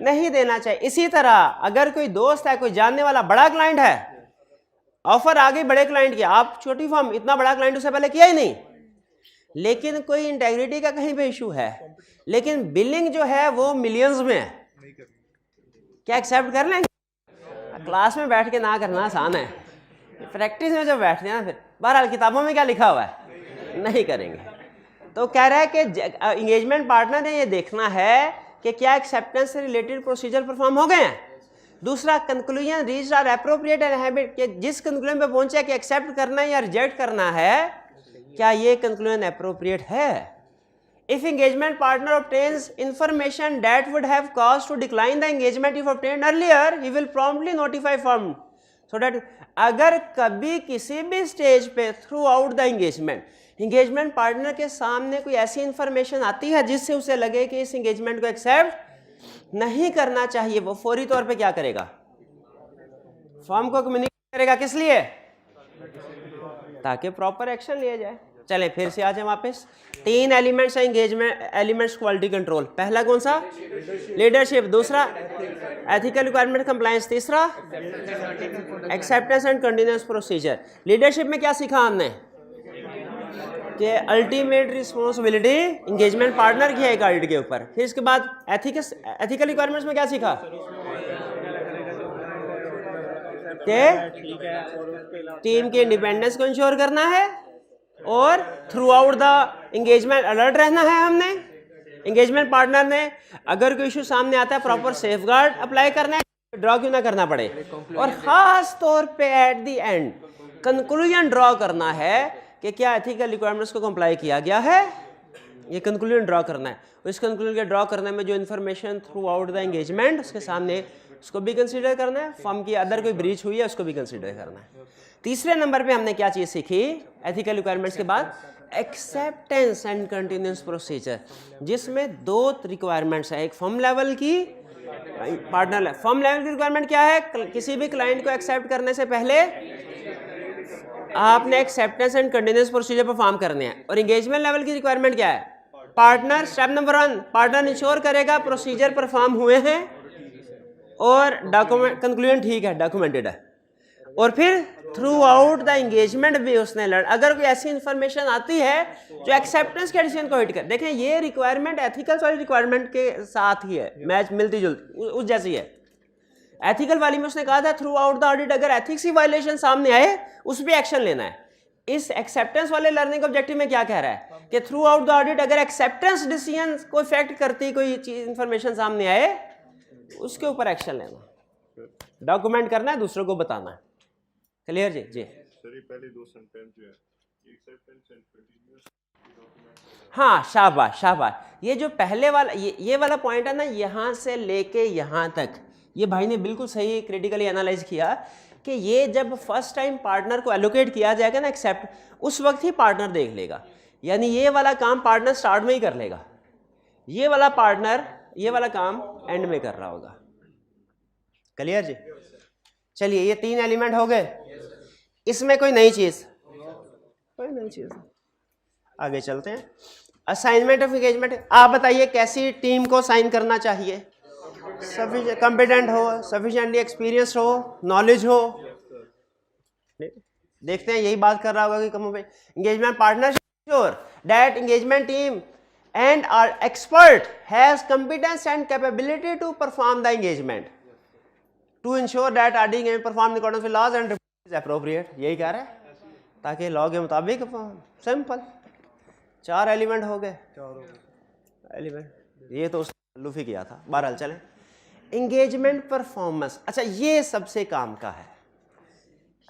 नहीं देना चाहिए। इसी तरह अगर कोई दोस्त है, कोई जानने वाला बड़ा क्लाइंट है, ऑफर आ गई बड़े क्लाइंट की, आप छोटी फर्म, इतना बड़ा क्लाइंट उससे पहले किया ही नहीं, लेकिन कोई इंटेग्रिटी का कहीं पे इशू है, लेकिन बिलिंग जो है वो मिलियंस में है, क्या एक्सेप्ट कर लेंगे? क्लास में बैठ के ना करना आसान है, प्रैक्टिस में जब बैठते हैं ना, फिर बहरहाल किताबों में क्या लिखा हुआ है नहीं करेंगे। तो कह रहा है कि एंगेजमेंट पार्टनर ने ये देखना है कि क्या एक्सेप्टेंस से रिलेटेड प्रोसीजर परफॉर्म हो गए हैं। दूसरा, conclusion reached are appropriate and habit, कि जिस कंक्लूजन पे पहुंचे कि एक्सेप्ट करना है या रिजेक्ट करना है, क्या ये कंक्लूजन एप्रोप्रिएट है। If engagement partner obtains information that would have caused to decline the engagement if obtained earlier, he will promptly notify firm so that अगर कभी किसी भी स्टेज पे through out the engagement partner के सामने कोई ऐसी इंफॉर्मेशन आती है जिससे उसे लगे कि इस एंगेजमेंट को एक्सेप्ट नहीं करना चाहिए, वो फौरी तौर पे क्या करेगा? फर्म को कम्युनिकेट करेगा। किस लिए? ताकि प्रॉपर एक्शन लिया जाए। चले फिर से आ जाए वापस। 3 एलिमेंट्स है एंगेजमेंट एलिमेंट्स क्वालिटी कंट्रोल। पहला कौन सा? लीडरशिप। दूसरा एथिकल रिक्वायरमेंट कंप्लायंस। तीसरा acceptance and continuous procedure. Leadership में क्या सीखा हमने? कि अल्टीमेट रिस्पॉन्सिबिलिटी एंगेजमेंट पार्टनर की है एक ऑडिट के ऊपर। फिर इसके बाद एथिकल रिक्वायरमेंट्स में क्या सीखा? टीम की इंडिपेंडेंस को इंश्योर करना है और through out the engagement alert रहना है। हमने एंगेजमेंट पार्टनर ने अगर कोई इशू सामने आता है प्रॉपर सेफगार्ड अप्लाई करना है, ड्रॉ क्यों ना करना पड़े, और खास तौर पे at the end conclusion draw करना है कि क्या एथिकल रिक्वायरमेंट्स को कंप्लाई किया गया है, ये कंक्लूजन ड्रॉ करना है। और इस कंक्लूजन के ड्रॉ करने में जो information through out the engagement उसके सामने, उसको भी कंसीडर करना है। फर्म की अदर कोई ब्रीच हुई है उसको भी कंसीडर करना है। तीसरे नंबर पे हमने क्या चीज सीखी एथिकल रिक्वायरमेंट्स के बाद? एक्सेप्टेंस एंड कंटिन्यूअस प्रोसीजर, जिसमें 2 रिक्वायरमेंट्स है, एक फर्म लेवल की, पार्टनर लेवल। फर्म लेवल की रिक्वायरमेंट क्या है? किसी भी क्लाइंट को एक्सेप्ट करने से पहले आपने acceptance and continuous procedure perform करने हैं। और एंगेजमेंट लेवल की रिक्वायरमेंट क्या है? Partner, step number 1, partner ensure करेगा प्रोसीजर परफॉर्म हुए हैं और डॉक्यूमेंट कंक्लूजन ठीक है, डॉक्यूमेंटेड है। और फिर थ्रू आउट द एंगेजमेंट भी उसने लड़, अगर कोई ऐसी इंफॉर्मेशन आती है जो एक्सेप्टेंस के डिसीजन को हिट कर। देखें ये रिक्वायरमेंट एथिकल वाली रिक्वायरमेंट के साथ ही है, मैच मिलती जुलती उस जैसी है। एथिकल वाली में उसने कहा था थ्रू आउट द ऑडिट अगर एथिक्स की वायलेशन सामने आए उस पर एक्शन लेना है। इस एक्सेप्टेंस वाले लर्निंग ऑब्जेक्टिव में क्या कह रहा है कि थ्रू आउट द ऑडिट अगर एक्सेप्टेंस डिसीजन को इफेक्ट करती कोई चीज इंफॉर्मेशन सामने आए उसके ऊपर एक्शन लेना, डॉक्यूमेंट करना है, दूसरों को बताना है। क्लियर जी? जी सर, पहले 2 सेंटेंस जो है एक्सेप्टेंस एंड कंटिन्यूअस। हाँ, शाबाश शाबाश। ये जो पहले वाला ये वाला पॉइंट है ना, यहाँ से लेके यहाँ तक, ये भाई ने बिल्कुल सही क्रिटिकली एनालाइज किया कि ये जब फर्स्ट टाइम पार्टनर को एलोकेट किया जाएगा ना एक्सेप्ट, उस वक्त ही पार्टनर देख लेगा। यानी ये वाला काम पार्टनर स्टार्ट में ही कर लेगा, ये वाला पार्टनर ये वाला काम एंड में कर रहा होगा। क्लियर जी? चलिए ये 3 एलिमेंट हो गए। इसमें कोई नई चीज? कोई नई चीज। आगे चलते हैं। असाइनमेंट ऑफ एंगेजमेंट, आप बताइए कैसी टीम को साइन करना चाहिए? सफिशिएंट कॉम्पिटेंट हो, सफिशिएंटली एक्सपीरियंस हो, नॉलेज हो। देखते हैं यही बात कर रहा होगा कि कम engagement partner sure that engagement team and our expert has competence and capability to perform the engagement to ensure that RD engagement performed in accordance with laws and is appropriate। यही कह रहा है ताकि लॉ के मुताबिक। सिंपल 4 एलिमेंट हो गए। एलिमेंट ये तो उसने लुफी किया था। बहरहाल चलें, एंगेजमेंट परफॉर्मेंस। अच्छा ये सबसे काम का है,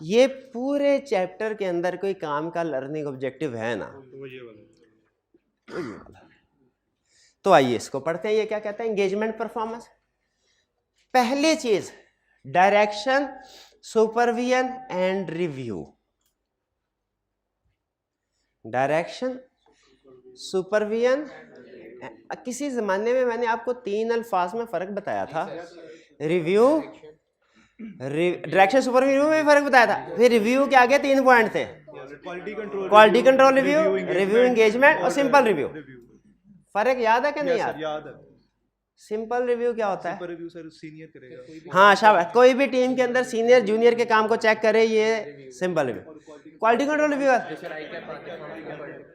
ये पूरे चैप्टर के अंदर कोई काम का लर्निंग ऑब्जेक्टिव है ना, तो ये वाला। तो आइए इसको पढ़ते हैं। ये क्या कहता है एंगेजमेंट परफॉर्मेंस? पहली चीज direction, supervision and review. Direction, supervision, किसी जमाने में मैंने आपको 3 अल्फाज में फर्क बताया था। रिव्यू, डायरेक्शन, सुपरविजन में फर्क बताया था। फिर रिव्यू के आगे 3 पॉइंट थे, quality control review, review engagement और सिंपल रिव्यू। फर्क याद है कि नहीं याद? याद है। सिंपल रिव्यू क्या होता है? सुपर रिव्यू सर सीनियर करेगा। हाँ शाबाश, कोई भी टीम के अंदर सीनियर जूनियर के काम को चेक करे, ये simple review. Quality control review,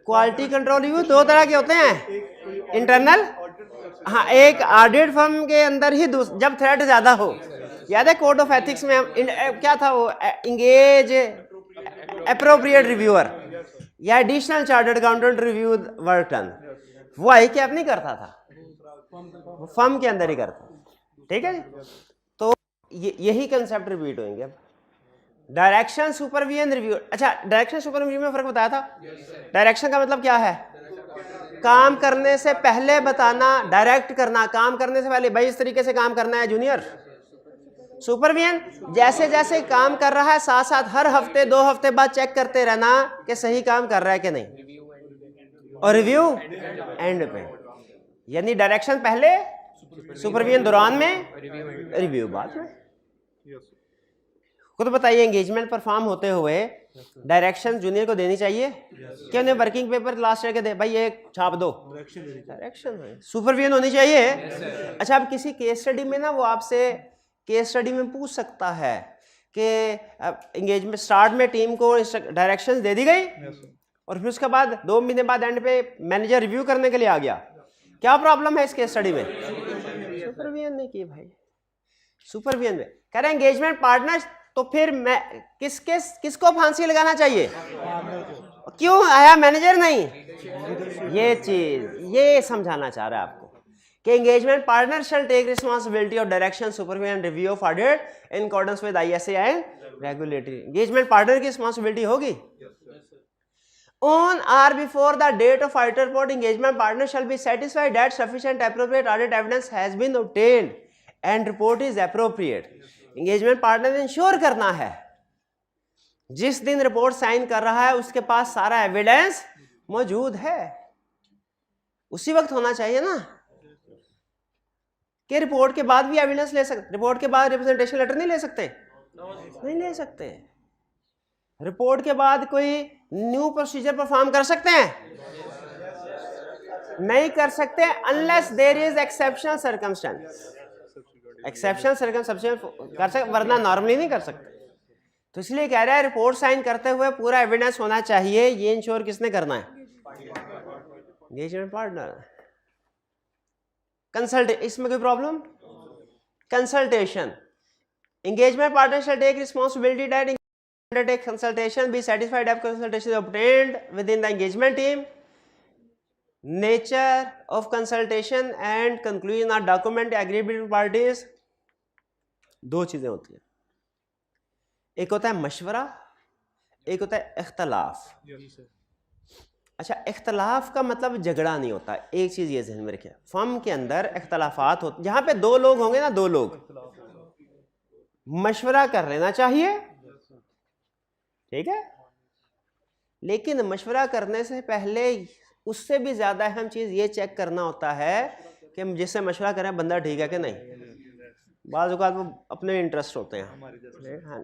quality control review दो तरह के होते हैं, इंटरनल, हाँ एक ऑडिट फर्म के अंदर ही जब थ्रेट ज्यादा हो, याद है कोड ऑफ एथिक्स में हम क्या था वो, इंगेज एप्रोप्रिएट रिव्यूअर या additional chartered accountant review work done, वो आई कैप नहीं करता था, फर्म के अंदर ही करता, ठीक है। तो यही कंसेप्ट रिपीट होंगे अब। डायरेक्शन सुपरविजन रिव्यू, अच्छा डायरेक्शन सुपरविजन में फर्क बताया था। डायरेक्शन का मतलब क्या है? काम करने से पहले बताना, डायरेक्ट करना, काम करने से पहले भाई इस तरीके से काम करना है जूनियर। सुपरविजन जैसे जैसे काम कर रहा है साथ साथ हर हफ्ते 2 हफ्ते बाद चेक करते रहना कि सही काम कर रहा है कि नहीं, और रिव्यू एंड पे, यानी डायरेक्शन पहले, सुपरविजन दौरान में, रिव्यू बाद में। खुद बताइए, एंगेजमेंट परफॉर्म होते हुए डायरेक्शन जूनियर को देनी चाहिए कि उन्हें वर्किंग पेपर लास्ट के दे, भाई एक छाप दो, डायरेक्शन सुपरविजन होनी चाहिए। अच्छा, अब किसी केस स्टडी में ना वो आपसे केस स्टडी में पूछ सकता है कि एंगेजमेंट स्टार्ट में टीम को डायरेक्शंस दे दी गई और फिर उसके बाद 2 महीने बाद एंड पे मैनेजर रिव्यू करने के लिए आ गया, क्या प्रॉब्लम है इस केस स्टडी में? सुपरविजन नहीं की भाई, सुपरविजन में कह रहे एंगेजमेंट पार्टनर, तो फिर मैं किसको फांसी लगाना चाहिए? क्यों आया मैनेजर नहीं? ये चीज ये समझाना चाह रहा है आपको कि engagement partner shall take responsibility of direction, supervision, review of audit in accordance with ISA and regulatory. Engagement partner की रिस्पांसिबिलिटी होगी। On or before the date of audit report, engagement partner shall be satisfied that sufficient appropriate audit evidence has been obtained and report is appropriate. Engagement partner ने इंश्योर करना है जिस दिन रिपोर्ट साइन कर रहा है उसके पास सारा एविडेंस मौजूद है, उसी वक्त होना चाहिए ना कि रिपोर्ट के बाद भी एविडेंस ले सकते, रिपोर्ट के बाद रिप्रेजेंटेशन लेटर नहीं ले सकते, नहीं ले सकते। रिपोर्ट के बाद कोई न्यू प्रोसीजर परफॉर्म कर सकते हैं? नहीं कर सकते unless there is exceptional circumstance. Exceptional circumstance कर सकते, वरना नॉर्मली नहीं कर सकते। तो इसलिए कह रहा है रिपोर्ट साइन करते हुए पूरा एविडेंस होना चाहिए। ये इंश्योर किसने करना है? Engagement partner. कंसल्ट, इसमें कोई problem? Consultation, engagement partner shall take responsibility that undertake consultation, be satisfied if consultation is obtained within the engagement team. Nature of consultation and conclusion are document agreed between parties. 2 चीजें होती हैं, एक होता है मशवरा, एक होता है इख्तलाफ। अच्छा, इख्तलाफ का मतलब झगड़ा नहीं होता। एक चीज ये ध्यान में रखिए, फर्म के अंदर इख्तलाफात होते, जहां पे 2 लोग होंगे ना, 2 लोग मशवरा कर लेना चाहिए, ठीक है, लेकिन मशवरा करने से पहले उससे भी ज्यादा अहम चीज ये चेक करना होता है कि जिससे मशवरा करें बंदा ठीक है कि नहीं। बाज़ औक़ात वो अपने इंटरेस्ट होते हैं। हाँ,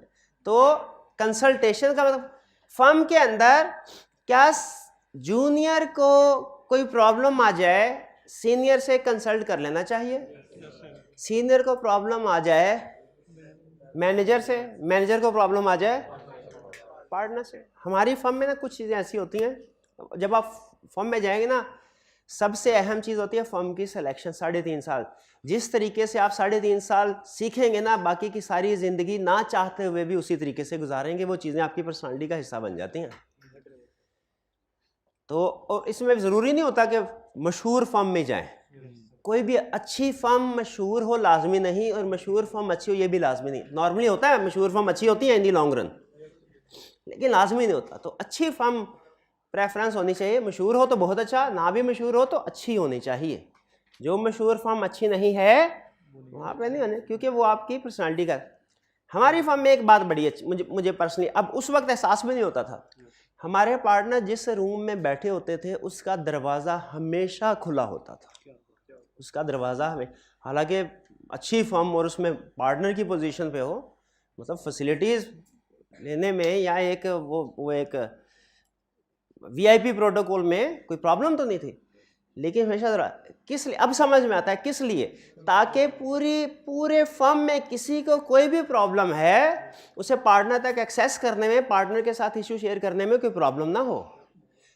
तो कंसल्टेशन का मतलब फर्म के अंदर क्या जूनियर को कोई प्रॉब्लम आ जाए सीनियर से कंसल्ट कर लेना चाहिए, सीनियर को प्रॉब्लम आ जाए मैनेजर से, मैनेजर को प्रॉब्लम आ जाए पार्टनर से। हमारी फर्म में ना कुछ चीज़ें ऐसी होती हैं, जब आप फर्म में जाएंगे ना, सबसे अहम चीज़ होती है फर्म की सिलेक्शन। 3.5 साल, जिस तरीके से आप 3.5 साल सीखेंगे ना, बाकी की सारी ज़िंदगी ना चाहते हुए भी उसी तरीके से गुजारेंगे। वो चीज़ें आपकी पर्सनालिटी का हिस्सा बन जाती हैं। तो और इसमें ज़रूरी नहीं होता कि मशहूर फर्म में जाएं, कोई भी अच्छी फर्म मशहूर हो लाजमी नहीं, और मशहूर फर्म अच्छी हो ये भी लाजमी नहीं। नॉर्मली होता है मशहूर फर्म अच्छी होती है इन दी लॉन्ग रन, लेकिन लाजमी नहीं होता। तो अच्छी फर्म प्रेफरेंस होनी चाहिए। मशहूर हो तो बहुत अच्छा, ना भी मशहूर हो तो अच्छी होनी चाहिए। जो मशहूर फर्म अच्छी नहीं है वहाँ पे नहीं होने, क्योंकि वो आपकी पर्सनालिटी का। हमारी फर्म में एक बात बड़ी अच्छी मुझे पर्सनली, अब उस वक्त एहसास भी नहीं होता था, हमारे पार्टनर जिस रूम में बैठे होते थे उसका दरवाज़ा हमेशा खुला होता था, उसका दरवाज़ा हमें, हालांकि अच्छी फर्म और उसमें पार्टनर की पोजीशन पे हो, मतलब फैसिलिटीज़ लेने में या एक वो एक VIP प्रोटोकॉल में कोई प्रॉब्लम तो नहीं थी, लेकिन हमेशा किस लिए, अब समझ में आता है किस लिए, ताकि पूरे फर्म में किसी को कोई भी प्रॉब्लम है उसे पार्टनर तक एक्सेस करने में, पार्टनर के साथ इश्यू शेयर करने में कोई प्रॉब्लम ना हो।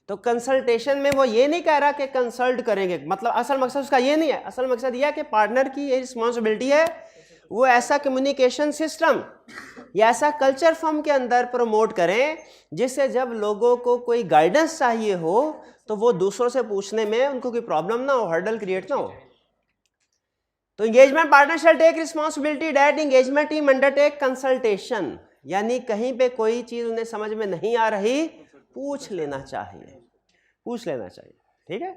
तो कंसल्टेशन में वो ये नहीं कह रहा कि कंसल्ट करेंगे, मतलब असल मकसद उसका ये नहीं है। असल मकसद यह है कि पार्टनर की ये रिस्पॉन्सिबिलिटी है वो ऐसा कम्युनिकेशन सिस्टम या ऐसा कल्चर फर्म के अंदर प्रमोट करें जिससे जब लोगों को कोई गाइडेंस चाहिए हो तो वो दूसरों से पूछने में उनको कोई प्रॉब्लम ना हो, हर्डल क्रिएट ना हो। तो engagement partner shall take responsibility that engagement team undertake consultation, यानी कहीं पे कोई चीज उन्हें समझ में नहीं आ रही पूछ लेना चाहिए, पूछ लेना चाहिए। ठीक है,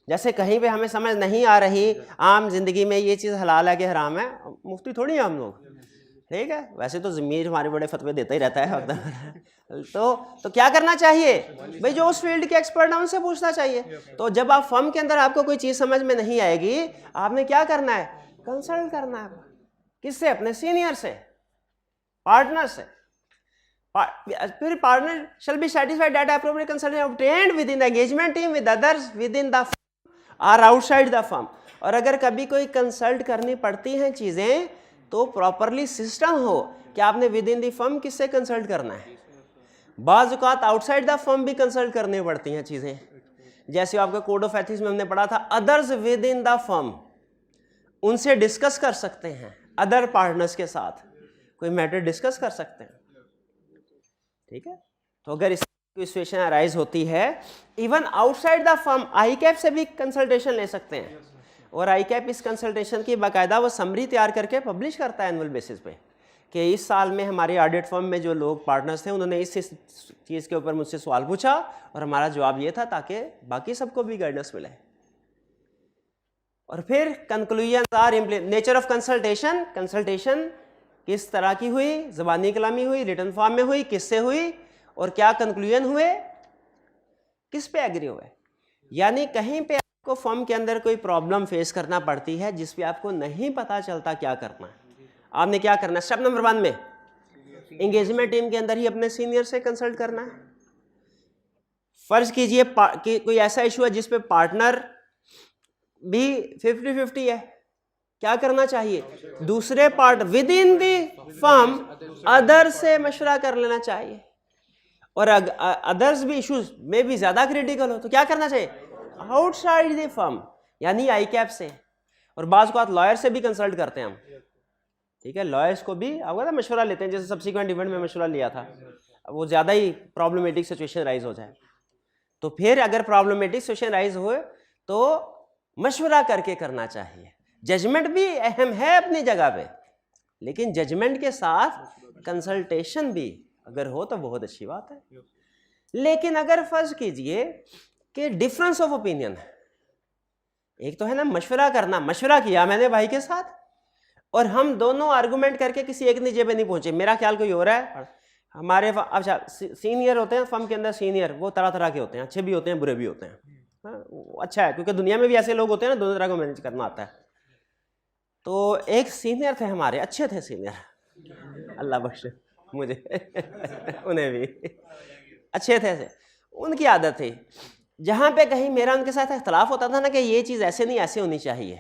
जैसे कहीं पे हमें समझ नहीं आ रही आम जिंदगी में ये चीज़ हलाल है कि हराम है, मुफ्ती थोड़ी है हम लोग। ठीक है, वैसे तो ज़मीर हमारे बड़े फतवे देता ही रहता है तो क्या करना चाहिए भाई, जो उस फील्ड के एक्सपर्ट हैं उनसे पूछना चाहिए। तो जब आप फर्म के अंदर आपको कोई चीज़ समझ में नहीं आएगी, आपने क्या करना है, कंसल्ट करना है। किससे? अपने सीनियर से, पार्टनर से। फिर partner shall be satisfied that appropriate consultation obtained within the engagement team with others within the firm or outside the firm। और अगर कभी कोई कंसल्ट करनी पड़ती हैं चीज़ें तो प्रॉपरली सिस्टम हो कि आपने विद इन द फर्म किससे कंसल्ट करना है। बाज़ औक़ात आउटसाइड द फर्म भी कंसल्ट करनी पड़ती हैं चीज़ें, जैसे आपका कोड ऑफ एथिक्स में हमने पढ़ा था, others with in the firm, उनसे डिस्कस कर सकते हैं, अदर पार्टनर्स के साथ कोई मैटर डिस्कस कर सकते हैं। ठीक है, तो अगर इस सिचुएशन अराइज होती है इवन आउटसाइड द फर्म, आईकैप से भी कंसल्टेशन ले सकते हैं। और आईकैप इस कंसल्टेशन की बाकायदा वो समरी तैयार करके पब्लिश करता है एनुअल बेसिस पे कि इस साल में हमारे ऑडिट फर्म में जो लोग पार्टनर्स थे उन्होंने इस चीज़ के ऊपर मुझसे सवाल पूछा और हमारा जवाब ये था, ताकि बाकी सबको भी गाइडेंस मिले। और फिर conclusion or nature of consultation, consultation किस तरह की हुई, ज़बानी कलामी हुई, रिटन फॉर्म में हुई, किससे हुई और क्या कंक्लूजन हुए, किस पे एग्री हुए। यानी कहीं पे आपको फर्म के अंदर कोई प्रॉब्लम फेस करना पड़ती है जिस पे आपको नहीं पता चलता क्या करना है, आपने क्या करना है। स्टेप नंबर 1 में एंगेजमेंट टीम के अंदर ही अपने सीनियर से कंसल्ट करना है। फर्ज कीजिए कि कोई ऐसा इशू है जिस पे पार्टनर भी 50-50 है, क्या करना चाहिए, दूसरे part with in the firm other से मशवरा कर लेना चाहिए। और अदर्स भी इश्यूज में भी ज्यादा क्रिटिकल हो तो क्या करना चाहिए, आउटसाइड दी फर्म, यानी आईकैप से। और बाज़ औक़ात लॉयर से भी कंसल्ट करते हैं हम। ठीक है, लॉयर्स को भी आपको मशवरा लेते हैं, जैसे सब्सिक्वेंट इवेंट में मशवरा लिया था, वो ज़्यादा ही प्रॉब्लमेटिक सिचुएशन राइज हो जाए तो फिर अगर प्रॉब्लमेटिक सिचुएशन राइज हो तो मशवरा करके करना चाहिए। जजमेंट भी अहम है अपनी जगह पे, लेकिन जजमेंट के साथ कंसल्टेशन भी अगर हो तो बहुत अच्छी बात है। लेकिन अगर फर्ज कीजिए कि डिफरेंस ऑफ ओपिनियन है, एक तो है ना मशवरा करना, मशवरा किया मैंने भाई के साथ और हम दोनों आर्गुमेंट करके किसी एक नतीजे पे नहीं पहुंचे, मेरा ख्याल कोई और है। हमारे अच्छा सीनियर होते हैं फर्म के अंदर, सीनियर वो तरह तरह के होते हैं, अच्छे भी होते हैं बुरे भी होते हैं। हाँ, अच्छा है क्योंकि दुनिया में भी ऐसे लोग होते हैं ना, दोनों तरह को मैनेज करना आता है। तो एक सीनियर थे हमारे, अच्छे थे सीनियर, अल्लाह बख्शे मुझे उन्हें भी अच्छे थे। उनकी आदत थी जहाँ पे कहीं मेरा उनके साथ इख्तलाफ होता था ना कि ये चीज़ ऐसे नहीं ऐसे होनी चाहिए,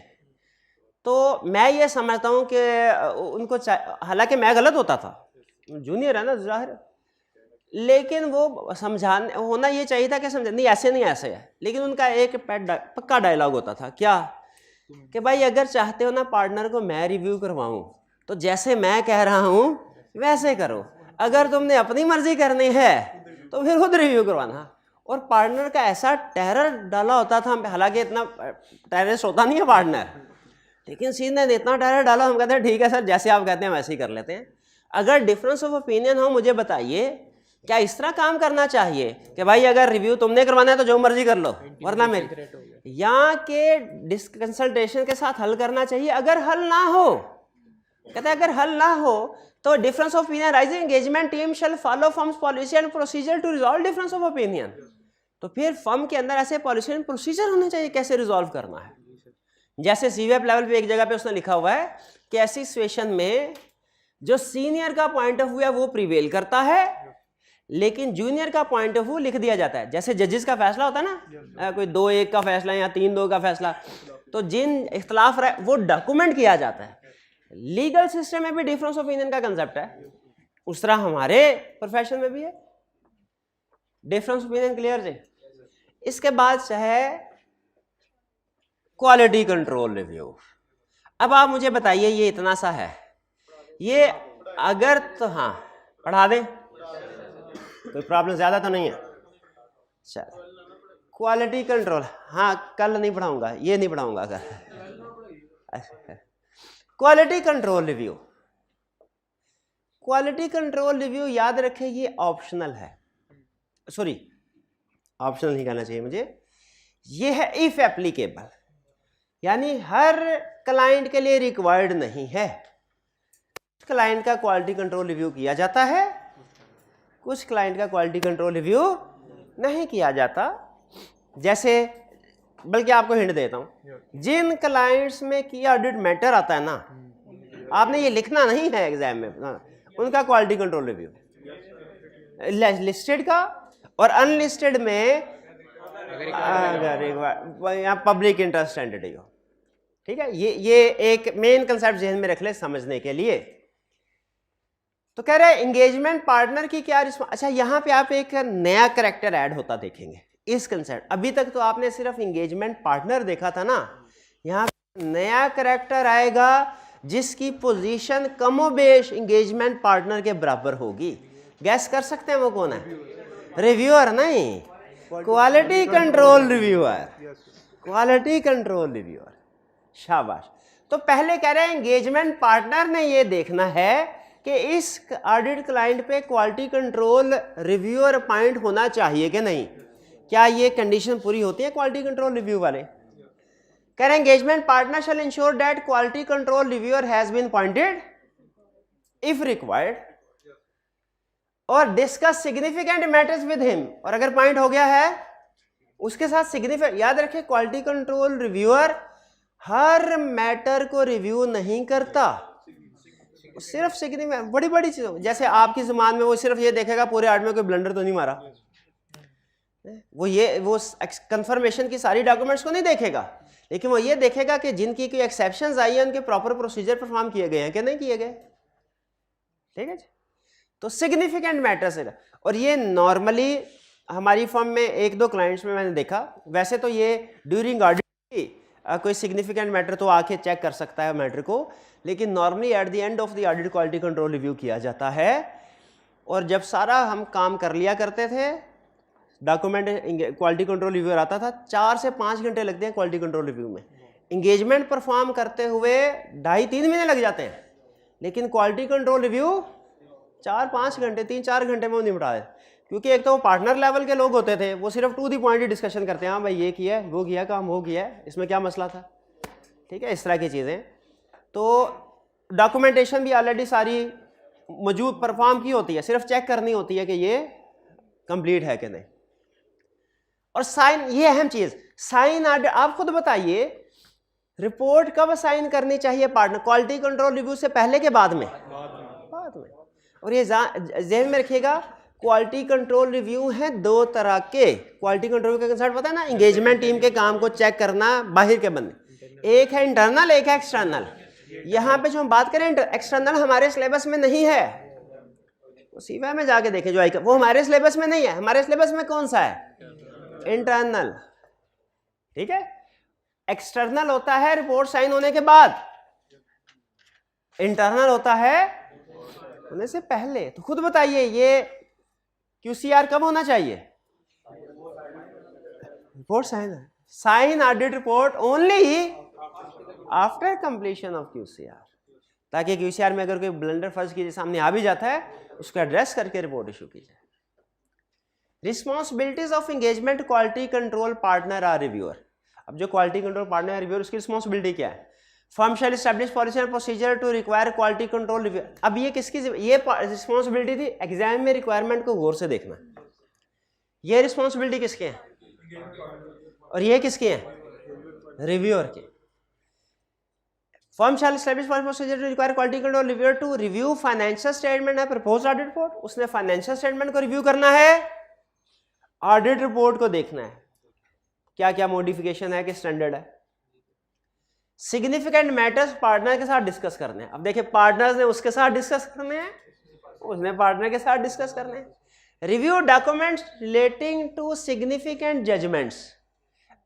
तो मैं ये समझता हूँ कि उनको, हालांकि मैं गलत होता था, जूनियर है ना जाहिर, लेकिन वो समझाने होना ये चाहिए था कि समझा नहीं ऐसे नहीं ऐसे है। लेकिन उनका एक पक्का डायलॉग होता था, क्या कि भाई अगर चाहते हो ना पार्टनर को मैं रिव्यू करवाऊं तो जैसे मैं कह रहा हूं वैसे करो, अगर तुमने अपनी मर्जी करनी है तो फिर खुद रिव्यू करवाना। और पार्टनर का ऐसा टेरर डाला होता था, हालांकि इतना टेररिस्ट होता नहीं है पार्टनर, लेकिन सीनियर ने इतना टेरर डाला, हम कहते हैं ठीक है सर जैसे आप कहते हैं वैसे ही कर लेते हैं। अगर डिफरेंस ऑफ ओपिनियन हो, मुझे बताइए क्या इस तरह काम करना चाहिए कि भाई अगर रिव्यू तुमने करवाना है तो जो मर्जी कर लो वरना मेरी, यहाँ के कंसल्टेशन के साथ हल करना चाहिए। अगर हल ना हो, कहते हैं अगर हल ना हो तो difference of opinion rising engagement team shall follow firm's policy and procedure to resolve difference of opinion. तो फिर फर्म के अंदर ऐसे पॉलिसी एंड प्रोसीजर होने चाहिए कैसे रिजॉल्व करना है। जैसे सीवेप लेवल पे एक जगह पे उसने लिखा हुआ है कि ऐसी सिचुएशन में जो सीनियर का पॉइंट ऑफ व्यू है वो प्रिवेल करता है, लेकिन जूनियर का पॉइंट ऑफ व्यू लिख दिया जाता है। जैसे जजेस का फैसला होता है ना, कोई 2-1 का फैसला या 3-2 का फैसला, तो जिन इख्तलाफ रहे वो डॉक्यूमेंट किया जाता है। लीगल सिस्टम में भी डिफरेंस ऑफ ओपिनियन का कंसेप्ट है, उस तरह हमारे प्रोफेशन में भी है। डिफरेंस ऑफ ओपिनियन क्लियर जी। इसके बाद है क्वालिटी कंट्रोल रिव्यू। अब आप मुझे बताइए, ये इतना सा है, ये अगर तो हाँ पढ़ा दें, कोई प्रॉब्लम ज्यादा तो नहीं है। चल क्वालिटी कंट्रोल, हाँ कल नहीं पढ़ाऊंगा, ये नहीं पढ़ाऊंगा कल। Quality control review, quality control review याद रखें ये ऑप्शनल है, सॉरी ऑप्शनल नहीं कहना चाहिए मुझे, ये है इफ एप्लीकेबल, यानी हर क्लाइंट के लिए रिक्वायर्ड नहीं है। क्लाइंट का क्वालिटी कंट्रोल रिव्यू किया जाता है, कुछ क्लाइंट का क्वालिटी कंट्रोल रिव्यू नहीं किया जाता। जैसे बल्कि आपको हिंट देता हूं, जिन क्लाइंट्स में की ऑडिट मैटर आता है ना, आपने ये लिखना नहीं है एग्जाम में ना, उनका क्वालिटी कंट्रोल रिव्यू लिस्टेड का और अनलिस्टेड में अगर यहाँ पब्लिक इंटरेस्ट एंटिटी हो। ठीक है, ये एक मेन कंसेप्ट जहन में रख ले समझने के लिए। तो कह रहे हैं एंगेजमेंट पार्टनर की क्या रिस्पॉन्स। अच्छा, यहाँ पे आप एक नया कैरेक्टर ऐड होता देखेंगे इस कंसेप्ट। अभी तक तो आपने सिर्फ एंगेजमेंट पार्टनर देखा था ना, यहाँ नया कैरेक्टर आएगा जिसकी पोजीशन कमोबेश एंगेजमेंट पार्टनर के बराबर होगी। गैस कर सकते हैं वो कौन है? रिव्यूअर नहीं, quality control reviewer, quality control reviewer. शाबाश। तो पहले कह रहे हैं एंगेजमेंट पार्टनर ने ये देखना है कि इस ऑडिट क्लाइंट पे क्वालिटी कंट्रोल रिव्यूअर अपॉइंट होना चाहिए कि नहीं, क्या ये कंडीशन पूरी होती है क्वालिटी कंट्रोल रिव्यू वाले। कह रहे हैं engagement partner shall ensure that quality control reviewer has been appointed if required और discuss significant matters with him, और अगर पॉइंट हो गया है उसके साथ सिग्निफिकेंट। याद रखें क्वालिटी कंट्रोल रिव्यूअर हर मैटर को रिव्यू नहीं करता, सिर्फ सिग्निफिकेंट बड़ी बड़ी चीजों, जैसे आपकी जुबान में वो सिर्फ ये देखेगा पूरे आर्ट में कोई ब्लंडर तो नहीं मारा, वो कंफर्मेशन की सारी डॉक्यूमेंट्स को नहीं देखेगा, लेकिन वो ये देखेगा कि जिनकी कोई एक्सेप्शंस आई है उनके प्रॉपर प्रोसीजर परफॉर्म किए गए हैं कि नहीं किए गए। ठीक है जी। तो सिग्निफिकेंट मैटर्स है, और ये नॉर्मली हमारी फर्म में 1-2 क्लाइंट्स में मैंने देखा। वैसे तो ये ड्यूरिंग ऑडिट कोई सिग्निफिकेंट मैटर तो आके चेक कर सकता है मैटर को, लेकिन normally at the end of the audit quality control review किया जाता है। और जब सारा हम काम कर लिया करते थे, डॉक्यूमेंट क्वालिटी कंट्रोल रिव्यू आता था, 4 से 5 घंटे लगते हैं क्वालिटी कंट्रोल रिव्यू में। इंगेजमेंट परफॉर्म करते हुए 2.5-3 महीने लग जाते हैं, लेकिन क्वालिटी कंट्रोल रिव्यू 4-5 घंटे 3-4 घंटे में वो निपटा है। क्योंकि एक तो वो पार्टनर लेवल के लोग होते थे, वो सिर्फ टू दी पॉइंट ही डिस्कशन करते हैं, हाँ भाई ये किया है, वो किया, काम वो किया है, इसमें क्या मसला था। ठीक है, इस तरह की चीज़ें। तो डॉक्यूमेंटेशन भी ऑलरेडी सारी मौजूद परफॉर्म की होती है, सिर्फ चेक करनी होती है कि ये कंप्लीट है कि नहीं। और साइन, ये अहम चीज़, साइन ऑडिट आप खुद बताइए रिपोर्ट कब साइन करनी चाहिए पार्टनर, क्वालिटी कंट्रोल रिव्यू से पहले के बाद में? बाद में। और ये ज़हन में रखिएगा, क्वालिटी कंट्रोल रिव्यू है 2 तरह के। क्वालिटी कंट्रोल का कंसेप्ट पता है ना, एंगेजमेंट टीम के काम को चेक करना बाहर के बंदे, एक है इंटरनल एक है एक्सटर्नल। यहाँ पे जो हम बात करें एक्सटर्नल हमारे सिलेबस में नहीं है, सीवा में जाके देखें जो आएगा, वो हमारे सिलेबस में नहीं है। हमारे सिलेबस में कौन सा है? इंटरनल। ठीक है, एक्सटर्नल होता है रिपोर्ट साइन होने के बाद, इंटरनल होता है होने से पहले। तो खुद बताइए ये QCR कब होना चाहिए? Report sign audit report only after completion of QCR, ताकि QCR में अगर कोई ब्लंडर फर्ज की सामने आ भी जाता है उसको एड्रेस करके रिपोर्ट इशू की जाए। Responsibilities of engagement quality control partner or reviewer. अब जो क्वालिटी कंट्रोल पार्टनर है रिव्यूअर, उसकी रिस्पॉन्सिबिलिटी क्या है? Firm shall establish policy and procedure to require quality control review. अब ये किसकी ये रिस्पॉन्सिबिलिटी थी? एग्जाम में रिक्वायरमेंट को गौर से देखना, ये रिस्पॉन्सिबिलिटी किसके हैं और ये किसके हैं? रिव्यूअर के। Firm shall establish procedure to require quality control reviewer to review financial statement है प्रपोज्ड ऑडिट रिपोर्ट, उसने फाइनेंशियल स्टेटमेंट को रिव्यू करना है, ऑडिट रिपोर्ट को देखना है क्या क्या मॉडिफिकेशन है कि स्टैंडर्ड है। सिग्निफिकेंट मैटर्स पार्टनर के साथ डिस्कस करने हैं। अब देखिए पार्टनर्स ने उसके साथ डिस्कस करने हैं, उसने पार्टनर के साथ डिस्कस करने हैं। Review documents relating to significant judgements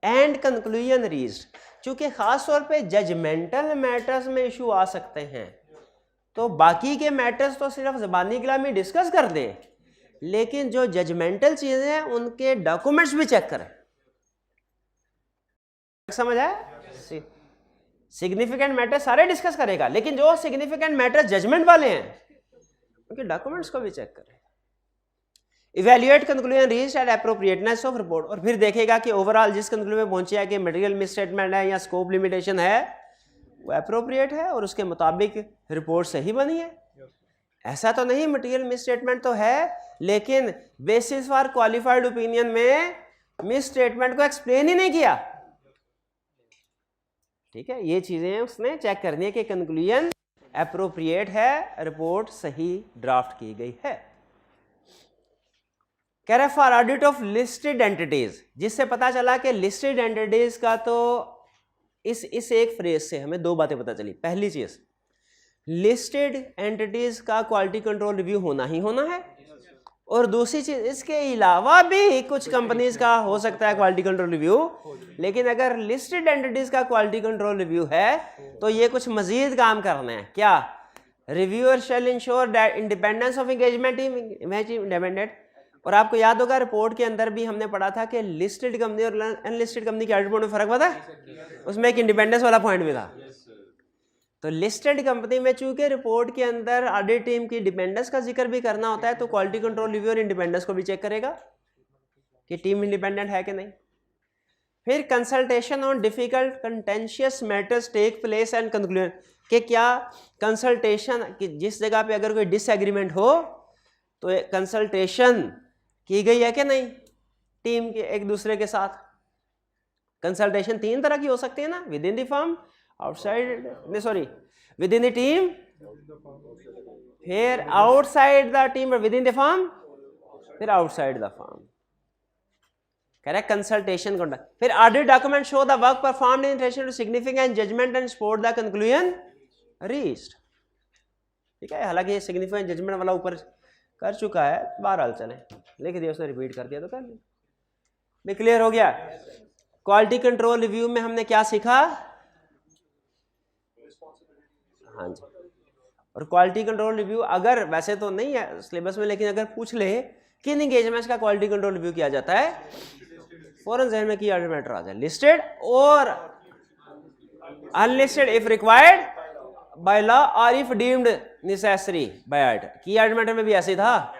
and conclusion reached, चूंकि खास तौर पे जजमेंटल मैटर्स में इशू आ सकते हैं तो बाकी के मैटर्स तो सिर्फ ज़बानी कलामी डिस्कस कर दें, लेकिन जो जजमेंटल चीज़ें हैं उनके डॉक्यूमेंट्स भी चेक करें। समझ आया? सिग्निफिकेंट मैटर सारे डिस्कस करेगा, लेकिन जो सिग्निफिकेंट मैटर जजमेंट वाले हैं उनके डॉक्यूमेंट्स को भी चेक करें। Evaluate conclusion reached eight appropriateness of report, और फिर देखेगा कि ओवरऑल जिस कंक्लूजन में पहुंचे है कि मटेरियल मिसस्टेटमेंट है या स्कोप लिमिटेशन है वो एप्रोप्रिएट है और उसके मुताबिक रिपोर्ट सही बनी है। ऐसा तो नहीं मटेरियल मिसस्टेटमेंट तो है, लेकिन बेसिस फॉर क्वालिफाइड ओपिनियन में मिसस्टेटमेंट को एक्सप्लेन ही नहीं किया। ठीक है, ये चीजें उसने चेक करनी है कि कंक्लूजन एप्रोप्रिएट है, रिपोर्ट सही ड्राफ्ट की गई है। कह रहे for audit of listed entities, जिससे पता चला कि लिस्टेड एंटिटीज का तो इस एक फ्रेज से हमें दो बातें पता चली। पहली चीज, लिस्टेड एंटिटीज का क्वालिटी कंट्रोल रिव्यू होना ही होना है, और दूसरी चीज इसके अलावा भी कुछ कंपनीज का हो सकता है क्वालिटी कंट्रोल रिव्यू, लेकिन अगर लिस्टेड एंटिटीज का क्वालिटी कंट्रोल रिव्यू है तो ये कुछ मजीद काम करना है। क्या? Reviewer shall ensure that independence of engagement independent, और आपको याद होगा रिपोर्ट के अंदर भी हमने पढ़ा था कि लिस्टेड कंपनी और अनलिस्टेड कंपनी के ऑडिट रिपोर्ट में फर्क पता है, उसमें एक इंडिपेंडेंस वाला पॉइंट भी था। तो लिस्टेड कंपनी में चूंकि रिपोर्ट के अंदर ऑडिट टीम की डिपेंडेंस का जिक्र भी करना होता है तो क्वालिटी कंट्रोल रिव्यू और इंडिपेंडेंस को भी चेक करेगा कि टीम इंडिपेंडेंट है कि नहीं। फिर consultation on difficult contentious matters take place and conclusion, कि क्या कंसल्टेशन कि जिस जगह पे अगर कोई डिसएग्रीमेंट हो तो कंसल्टेशन की गई है कि नहीं टीम के एक दूसरे के साथ। कंसल्टेशन तीन तरह की हो सकती है ना, within the firm, outside, नहीं sorry, within the team, फिर outside the team, within the firm, फिर outside the firm. Correct, consultation conduct. फिर audit document show the work performed in relation to significant judgment and support the conclusion reached. ठीक है, हालांकि सिग्निफिकेंट जजमेंट वाला ऊपर कर चुका है, बहरहाल चले लिख दिया उसने, रिपीट कर दिया तो कर लिया। क्लियर हो गया? क्वालिटी कंट्रोल रिव्यू में हमने क्या सीखा? हाँ जी, और क्वालिटी कंट्रोल रिव्यू अगर वैसे तो नहीं है सिलेबस में, लेकिन अगर पूछ ले किन एंगेजमेंट्स का क्वालिटी कंट्रोल रिव्यू किया जाता है, फौरन जहन में की ऑडिट मैटर आ जाए, लिस्टेड और unlisted if required by law और if deemed necessary by audit. की ऑडिट मैटर में भी ऐसे था,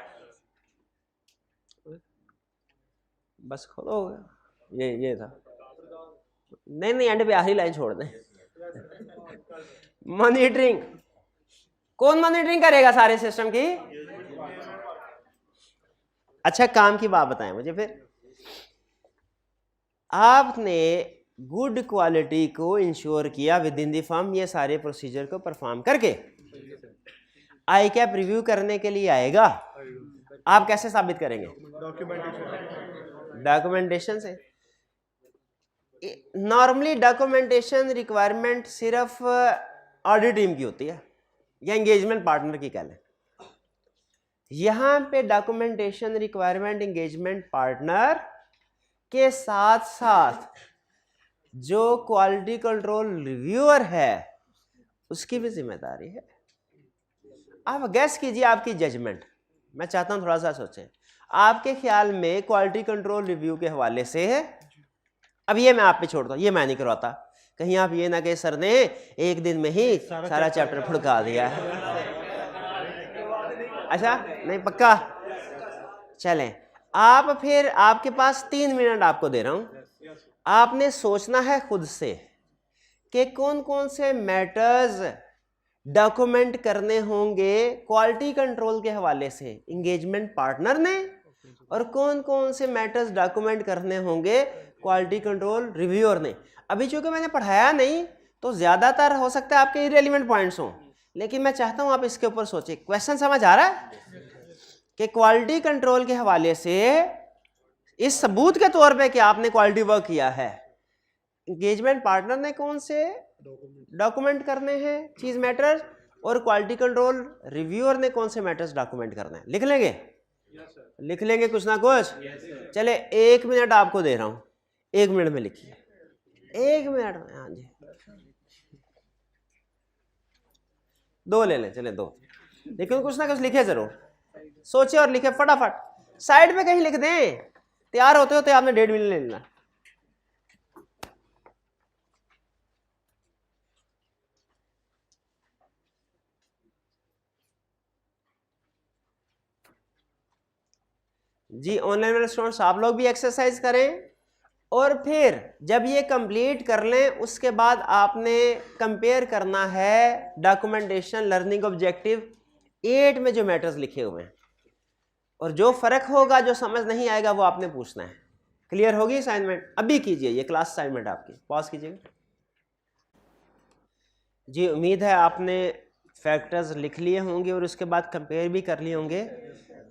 बस खोलो ये था। नहीं एंड पे आखिरी लाइन छोड़ दें। मॉनिटरिंग, कौन मॉनिटरिंग करेगा सारे सिस्टम की? अच्छा काम की बात बताएं मुझे। फिर आपने गुड क्वालिटी को इंश्योर किया विद इन द फर्म, ये सारे प्रोसीजर को परफॉर्म करके आई कैप रिव्यू करने के लिए आएगा। आप कैसे साबित करेंगे? डॉक्यूमेंटेशन से। नॉर्मली डॉक्यूमेंटेशन रिक्वायरमेंट सिर्फ ऑडिट टीम की होती है या एंगेजमेंट पार्टनर की कह लें। यहां पे डॉक्यूमेंटेशन रिक्वायरमेंट एंगेजमेंट पार्टनर के साथ साथ जो क्वालिटी कंट्रोल रिव्यूअर है उसकी भी जिम्मेदारी है। आप गैस कीजिए आपकी जजमेंट, मैं चाहता हूं थोड़ा सा सोचें, आपके ख्याल में क्वालिटी कंट्रोल रिव्यू के हवाले से है, अब ये मैं आप पे छोड़ता हूं, ये मैं नहीं करवाता, कहीं आप ये ना कहे सर ने एक दिन में ही सारा चैप्टर फुड़का दिया है। अच्छा नहीं, पक्का चलें। आप फिर आपके पास 3 मिनट आपको दे रहा हूं, आपने सोचना है खुद से कि कौन कौन से मैटर्स डॉक्यूमेंट करने होंगे क्वालिटी कंट्रोल के हवाले से एंगेजमेंट पार्टनर ने, और कौन कौन से मैटर्स डॉक्यूमेंट करने होंगे क्वालिटी कंट्रोल रिव्यूअर ने। अभी चूंकि मैंने पढ़ाया नहीं तो ज़्यादातर हो सकता है आपके इरेलीवेंट पॉइंट्स हों, लेकिन मैं चाहता हूँ आप इसके ऊपर सोचें। क्वेश्चन समझ आ रहा है कि क्वालिटी कंट्रोल के हवाले से इस सबूत के तौर पे कि आपने क्वालिटी वर्क किया है, एंगेजमेंट पार्टनर ने कौन से डॉक्यूमेंट करने हैं चीज मैटर्स, और क्वालिटी कंट्रोल रिव्यूअर ने कौन से मैटर्स डॉक्यूमेंट करने हैं। लिख लेंगे? लिख लेंगे कुछ ना कुछ। चले 1 मिनट आपको दे रहा हूं, 1 मिनट में लिखिए, 1 मिनट में। हाँ जी, 2 ले लें, चले 2, लेकिन कुछ ना कुछ लिखे जरूर, सोचे और लिखे फटाफट। साइड में कहीं लिख दें, तैयार होते होते आपने 1.5 मिनट ले लेना। जी ऑनलाइन वाले स्टूडेंट्स आप लोग भी एक्सरसाइज करें, और फिर जब ये कंप्लीट कर लें उसके बाद आपने कंपेयर करना है डॉक्यूमेंटेशन लर्निंग ऑब्जेक्टिव 8 में जो मैटर्स लिखे हुए हैं, और जो फर्क होगा, जो समझ नहीं आएगा वो आपने पूछना है। क्लियर होगी असाइनमेंट? अभी कीजिए, ये क्लास असाइनमेंट आपकी, पॉज कीजिएगा। जी उम्मीद है आपने फैक्टर्स लिख लिए होंगे और उसके बाद कंपेयर भी कर लिए होंगे।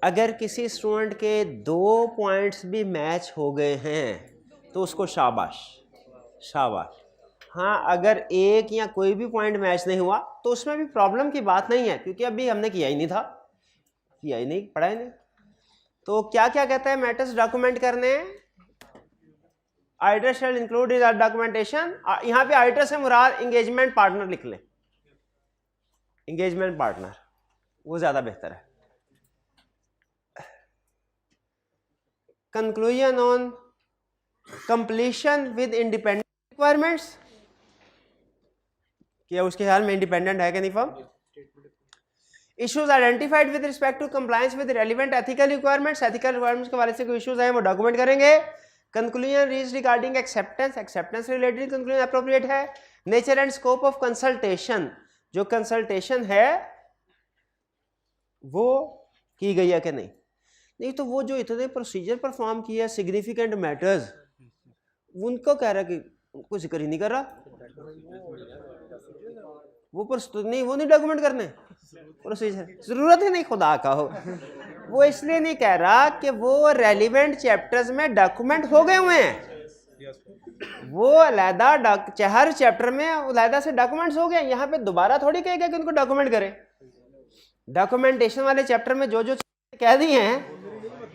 अगर किसी स्टूडेंट के 2 पॉइंट्स भी मैच हो गए हैं तो उसको शाबाश, शाबाश। हाँ, अगर एक या कोई भी पॉइंट मैच नहीं हुआ तो उसमें भी प्रॉब्लम की बात नहीं है, क्योंकि अभी हमने किया ही नहीं था, किया ही नहीं, पढ़ा ही नहीं। तो क्या क्या कहता है मैटर्स डॉक्यूमेंट करने? आइटर शैल इंक्लूड इन डॉक्यूमेंटेशन। यहाँ पे आइटर से मुराद एंगेजमेंट पार्टनर लिख लें, एंगेजमेंट पार्टनर, वो ज्यादा बेहतर है। Conclusion on completion with independent requirements, क्या उसके ख्याल में इंडिपेंडेंट है कि नहीं form? Issues identified with respect to compliance with relevant ethical requirements, ethical requirements के वाले से कोई इश्यूज हैं वो डॉक्यूमेंट करेंगे। Conclusion reach regarding acceptance, acceptance related conclusion appropriate है। Nature and scope of consultation, जो कंसल्टेशन है वो की गई है कि नहीं? नहीं तो वो जो इतने प्रोसीजर परफॉर्म किया सिग्निफिकेंट मैटर्स, उनको कह रहा कि उनको जिक्र ही नहीं कर रहा, वो नहीं डॉक्यूमेंट करने प्रोसीजर, जरूरत ही नहीं खुदा का हो। वो इसलिए नहीं कह रहा कि वो रेलिवेंट चैप्टर्स में डॉक्यूमेंट हो गए हुए हैं, वो अलहदा हर चैप्टर में अलहदा से डॉक्यूमेंट्स हो गए। यहाँ पे दोबारा थोड़ी कहेगा कि उनको डॉक्यूमेंट करें। डॉक्यूमेंटेशन वाले चैप्टर में जो जो कह दी हैं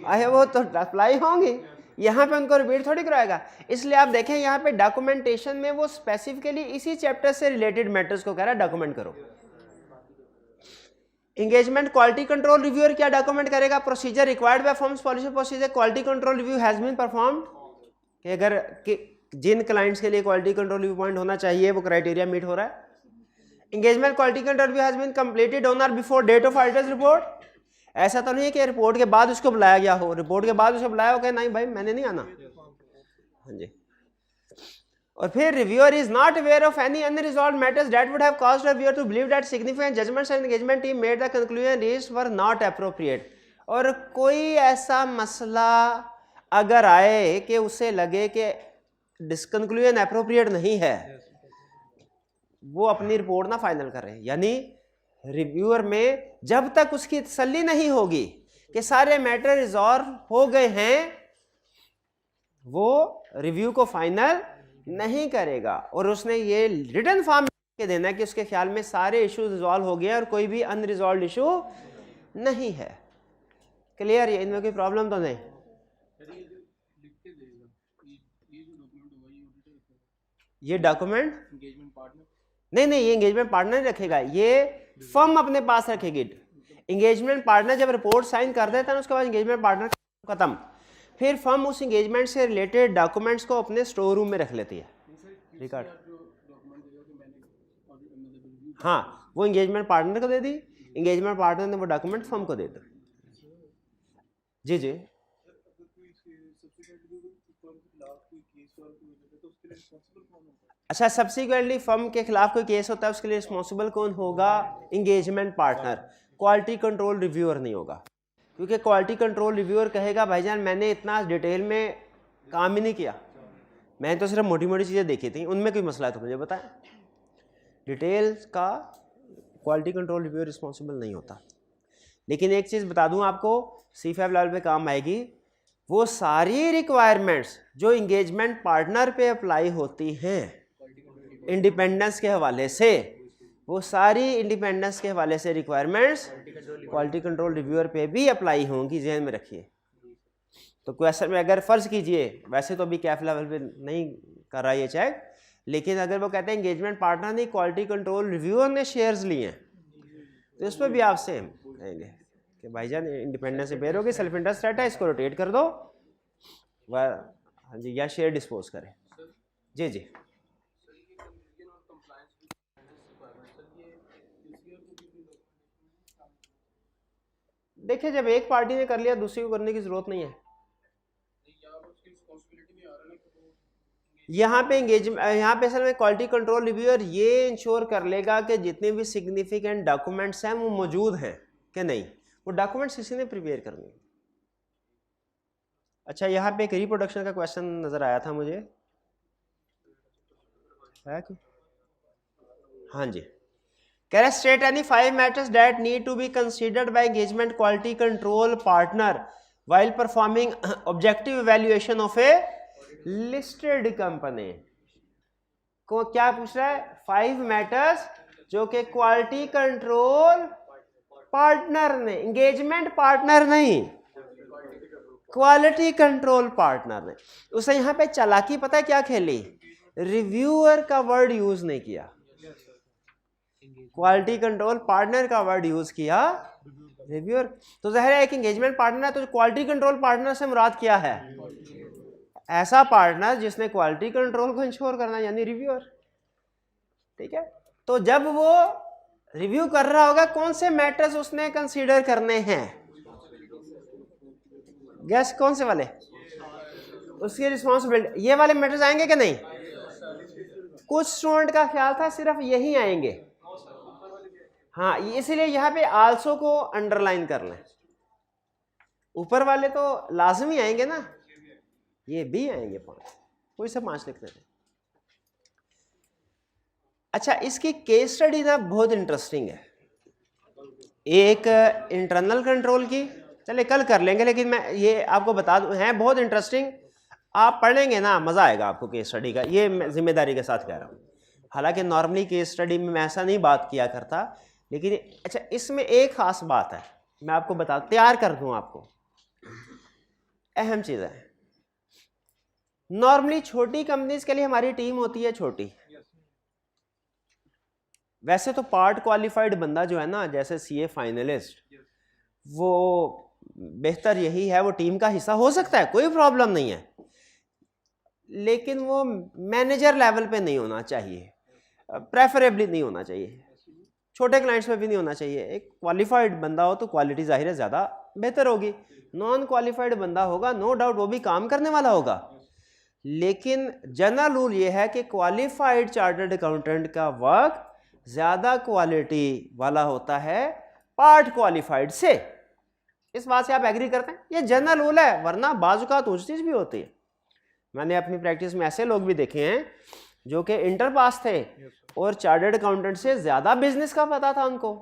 आए वो तो अप्लाई होंगी, यहाँ पे उनको रिपीट थोड़ी कराएगा। इसलिए आप देखें यहाँ पे डॉक्यूमेंटेशन में वो स्पेसिफिकली इसी चैप्टर से रिलेटेड मैटर्स को कह रहा है डॉक्यूमेंट करो। एंगेजमेंट क्वालिटी कंट्रोल रिव्यूअर क्या डॉक्यूमेंट करेगा? Procedure required by firm's policy procedure quality control review has been performed, कि अगर जिन क्लाइंट्स के लिए क्वालिटी कंट्रोल रिव्यू पॉइंट होना चाहिए वो क्राइटेरिया मीट हो रहा है। Engagement quality control review has been completed on और before date of auditor's report. ऐसा तो नहीं है कि रिपोर्ट के बाद उसको बुलाया गया हो, रिपोर्ट के बाद उसको बुलाया हो कि नहीं भाई मैंने नहीं आना। हाँ जी। और फिर reviewer is not aware of any unresolved matters that would have caused reviewer to believe that significant judgements and engagement team made the conclusion reached were not appropriate. और कोई ऐसा मसला अगर आए कि उसे लगे कि डिसकंक्लूजन एप्रोप्रिएट नहीं है, वो अपनी रिपोर्ट ना फाइनल करे। यानी रिव्यूअर में जब तक उसकी तसल्ली नहीं होगी कि सारे मैटर रिजॉल्व हो गए हैं, वो रिव्यू को फाइनल नहीं करेगा। और उसने ये रिटन फॉर्म के देना है कि उसके ख्याल में सारे इश्यूज रिजॉल्व हो गए और कोई भी अनरिजॉल्व्ड इशू नहीं है। क्लियर? ये इनमें कोई प्रॉब्लम तो नहीं? ये डॉक्यूमेंट नहीं, ये एंगेजमेंट पार्टनर रखेगा, ये फर्म अपने पास रखेगी। एंगेजमेंट पार्टनर जब रिपोर्ट साइन कर देता है उसके बाद एंगेजमेंट पार्टनर खत्म। फिर फर्म उस एंगेजमेंट से रिलेटेड डॉक्यूमेंट्स को अपने स्टोर रूम में रख लेती है रिकॉर्ड। हाँ, वो एंगेजमेंट पार्टनर को दे दी, एंगेजमेंट पार्टनर ने वो डॉक्यूमेंट फर्म को दे दी। जी जी। अच्छा, सब्सिक्वेंटली फर्म के खिलाफ कोई केस होता है उसके लिए रिस्पॉन्सिबल कौन होगा? Engagement partner, quality control reviewer नहीं होगा। क्योंकि क्वालिटी कंट्रोल रिव्यूअर कहेगा भाईजान मैंने इतना डिटेल में काम ही नहीं किया, मैंने तो सिर्फ मोटी मोटी चीज़ें देखी थी, उनमें कोई मसला है तो मुझे बताएं। डिटेल्स का क्वालिटी कंट्रोल रिव्यू रिस्पॉन्सिबल नहीं होता। लेकिन एक चीज़ बता दूं आपको, C5 लेवल पे काम आएगी, वो सारी रिक्वायरमेंट्स जो इंगेजमेंट पार्टनर पे अप्लाई होती हैं इंडिपेंडेंस के हवाले से, वो सारी इंडिपेंडेंस के हवाले से रिक्वायरमेंट्स क्वालिटी कंट्रोल रिव्यूअर पे भी अप्लाई होंगी, जहन में रखिए। तो क्वेश्चन में अगर फ़र्ज़ कीजिए, वैसे तो अभी कैफ लेवल पे नहीं कर रहा ये चेक, लेकिन अगर वो कहते हैं इंगेजमेंट पार्टनर ने क्वालिटी कंट्रोल रिव्यूअर ने शेयर्स लिए हैं, तो इस पर भी आप सेम कहेंगे कि भाईजान इंडिपेंडेंस से बेर होगी, सेल्फ इंटरेस्ट सेट है, इसको रोटेट कर दो, वह हाँ जी, या शेयर डिस्पोज करें। जी जी देखिए, जब एक पार्टी ने कर लिया दूसरी को करने की जरूरत नहीं है। यहाँ पे यहाँ पे असल में क्वालिटी कंट्रोल रिव्यूअर ये इंश्योर कर लेगा कि जितने भी सिग्निफिकेंट डॉक्यूमेंट्स हैं वो मौजूद हैं कि नहीं, वो डॉक्यूमेंट्स किसी ने प्रिपेयर करने। अच्छा, यहाँ पे एक रिप्रोडक्शन का क्वेश्चन नजर आया था मुझे, है क्या? हाँ जी, कह रहे state any 5 matters that need to be considered by engagement quality control partner while performing objective evaluation of a listed company. को क्या पूछ रहा है? 5 मैटर्स जो कि क्वालिटी कंट्रोल पार्टनर ने, एंगेजमेंट पार्टनर नहीं, क्वालिटी कंट्रोल पार्टनर ने, उसे यहां पे चालाकी पता है क्या खेली? रिव्यूअर का वर्ड यूज नहीं किया, क्वालिटी कंट्रोल पार्टनर का वर्ड यूज किया, रिव्यूअर। तो जाहिर है एक एंगेजमेंट पार्टनर है, तो क्वालिटी कंट्रोल पार्टनर से मुराद क्या है? ऐसा पार्टनर जिसने क्वालिटी कंट्रोल को इंश्योर करना, यानी रिव्यूअर। ठीक है, तो जब वो रिव्यू कर रहा होगा, कौन से मैटर्स उसने कंसीडर करने हैं? गैस कौन से वाले? उसकी रिस्पॉन्सिबिलिटी, ये वाले मैटर्स आएंगे कि नहीं? कुछ स्टूडेंट का ख्याल था सिर्फ यही आएंगे, हाँ, इसलिए यहाँ पे आल्सो को अंडरलाइन कर लें। ऊपर वाले तो लाजमी आएंगे ना, ये भी आएंगे 5, कोई से 5 लिख देते। अच्छा, इसकी केस स्टडी ना बहुत इंटरेस्टिंग है, एक इंटरनल कंट्रोल की, चले कल कर लेंगे, लेकिन मैं ये आपको बता दूं है बहुत इंटरेस्टिंग, आप पढ़ेंगे ना मज़ा आएगा आपको केस स्टडी का, ये मैं जिम्मेदारी के साथ कह रहा हूँ। हालांकि नॉर्मली केस स्टडी में मैं ऐसा नहीं बात किया करता, लेकिन अच्छा इसमें एक खास बात है, मैं आपको बता तैयार कर दूं आपको, अहम चीज़ है। नॉर्मली छोटी कंपनीज के लिए हमारी टीम होती है छोटी, वैसे तो पार्ट क्वालिफाइड बंदा जो है ना, जैसे CA फाइनलिस्ट, वो बेहतर यही है, वो टीम का हिस्सा हो सकता है, कोई प्रॉब्लम नहीं है, लेकिन वो मैनेजर लेवल पे नहीं होना चाहिए, प्रेफरेबली नहीं होना चाहिए, छोटे क्लाइंट्स में भी नहीं होना चाहिए। एक क्वालिफाइड बंदा हो तो क्वालिटी जाहिर है ज़्यादा बेहतर होगी, नॉन क्वालिफाइड बंदा होगा नो डाउट वो भी काम करने वाला होगा, लेकिन जनरल रूल ये है कि क्वालिफाइड चार्टर्ड अकाउंटेंट का वर्क ज़्यादा क्वालिटी वाला होता है पार्ट क्वालिफाइड से। इस बात से आप एग्री करते हैं? ये जनरल रूल है, वरना बाजुकात ऊंच चीज़ भी होती है। मैंने अपनी प्रैक्टिस में ऐसे लोग भी देखे हैं जो कि इंटर पास थे और चार्टर्ड अकाउंटेंट से ज़्यादा बिजनेस का पता था उनको,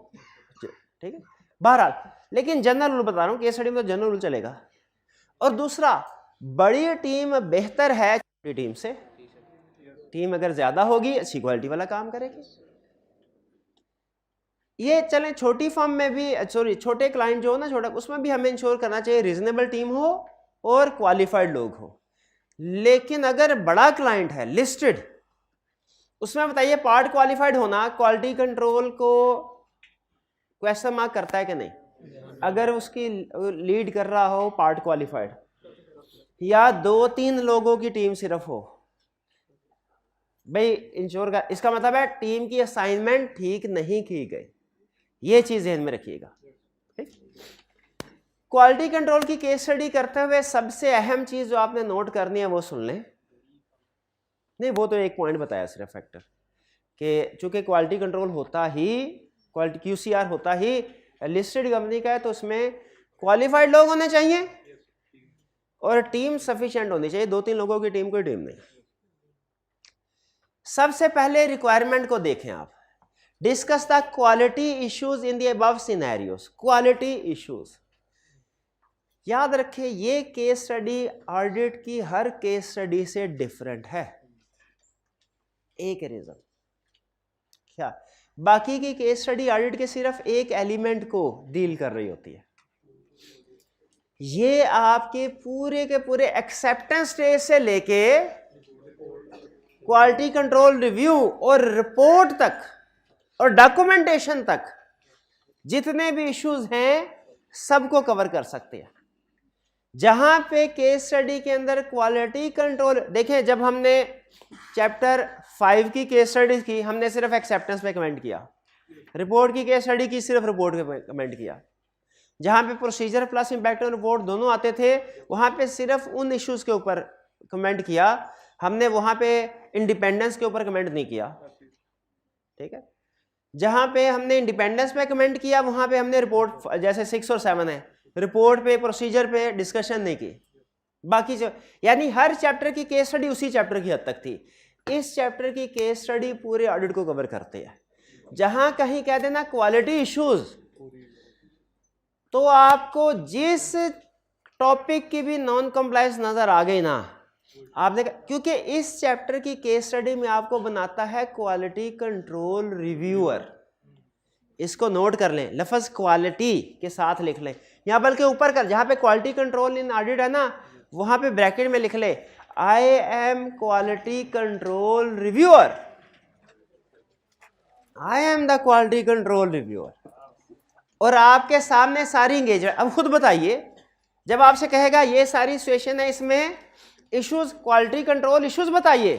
ठीक है। बहरहाल, लेकिन जनरल रूल बता रहा हूँ, केस स्टडी में तो जनरल रूल चलेगा। और दूसरा, बड़ी टीम बेहतर है छोटी टीम से, टीम अगर ज़्यादा होगी अच्छी क्वालिटी वाला काम करेगी। ये चलें छोटी फर्म में भी, सॉरी छोटे क्लाइंट जो हो ना छोटा, उसमें भी हमें इंश्योर करना चाहिए रीजनेबल टीम हो और क्वालिफाइड लोग हो। लेकिन अगर बड़ा क्लाइंट है लिस्टेड, उसमें बताइए पार्ट क्वालिफाइड होना क्वालिटी कंट्रोल को क्वेश्चन मार्क करता है कि नहीं? अगर उसकी लीड कर रहा हो पार्ट क्वालिफाइड, या 2-3 लोगों की टीम सिर्फ हो, भाई इंश्योर का इसका मतलब है टीम की असाइनमेंट ठीक नहीं की गई, ये चीज ध्यान में रखिएगा। क्वालिटी कंट्रोल की केस स्टडी करते हुए सबसे अहम चीज जो आपने नोट करनी है वो सुन लें। नहीं, वो तो एक पॉइंट बताया सिर्फ फैक्टर कि चूंकि क्वालिटी कंट्रोल होता ही, क्वालिटी QCR होता ही लिस्टेड कंपनी का है, तो उसमें क्वालिफाइड लोग होने चाहिए और टीम सफिशिएंट होनी चाहिए। 2-3 लोगों की टीम कोई टीम नहीं। सबसे पहले रिक्वायरमेंट को देखें आप discuss the quality issues in the above scenarios. Quality issues याद रखें, ये केस स्टडी ऑडिट की हर केस स्टडी से डिफरेंट है। एक रीजन क्या, बाकी की केस स्टडी ऑडिट के सिर्फ एक एलिमेंट को डील कर रही होती है, ये आपके पूरे एक्सेप्टेंस स्टेज से लेके क्वालिटी कंट्रोल रिव्यू और रिपोर्ट तक और डॉक्यूमेंटेशन तक जितने भी इश्यूज हैं सबको कवर कर सकते हैं। जहां पे केस स्टडी के अंदर क्वालिटी कंट्रोल, देखें जब हमने चैप्टर 5 की केस स्टडी की, हमने सिर्फ एक्सेप्टेंस पे कमेंट किया, रिपोर्ट की केस स्टडी की सिर्फ रिपोर्ट पे कमेंट किया। जहां पे procedure plus impact on report दोनों आते थे, वहां पे सिर्फ उन इश्यूज के ऊपर कमेंट किया, हमने वहां पे इंडिपेंडेंस के ऊपर कमेंट नहीं किया। ठीक है, जहां पे हमने इंडिपेंडेंस पे कमेंट किया वहां पे हमने रिपोर्ट जैसे 6 और 7 है, रिपोर्ट पे प्रोसीजर पे डिस्कशन नहीं की। बाकी जो यानी हर चैप्टर की केस स्टडी उसी चैप्टर की हद तक थी। इस चैप्टर की केस स्टडी पूरे ऑडिट को कवर करते हैं। जहां कहीं कह देना क्वालिटी इश्यूज, तो आपको जिस टॉपिक की भी नॉन कंप्लायंस नजर आ गई ना, आपने, क्योंकि इस चैप्टर की केस स्टडी में आपको बनाता है क्वालिटी कंट्रोल रिव्यूअर। इसको नोट कर लें, लफ्ज क्वालिटी के साथ लिख लें, या बल्कि ऊपर कर, जहां पे क्वालिटी कंट्रोल इन ऑडिट है ना, वहां पे ब्रैकेट में लिख ले I am quality control reviewer, I am the quality control reviewer. और आपके सामने सारी एंगेजमेंट, अब खुद बताइए, जब आपसे कहेगा ये सारी सिचुएशन है, इसमें इश्यूज, क्वालिटी कंट्रोल इश्यूज बताइए,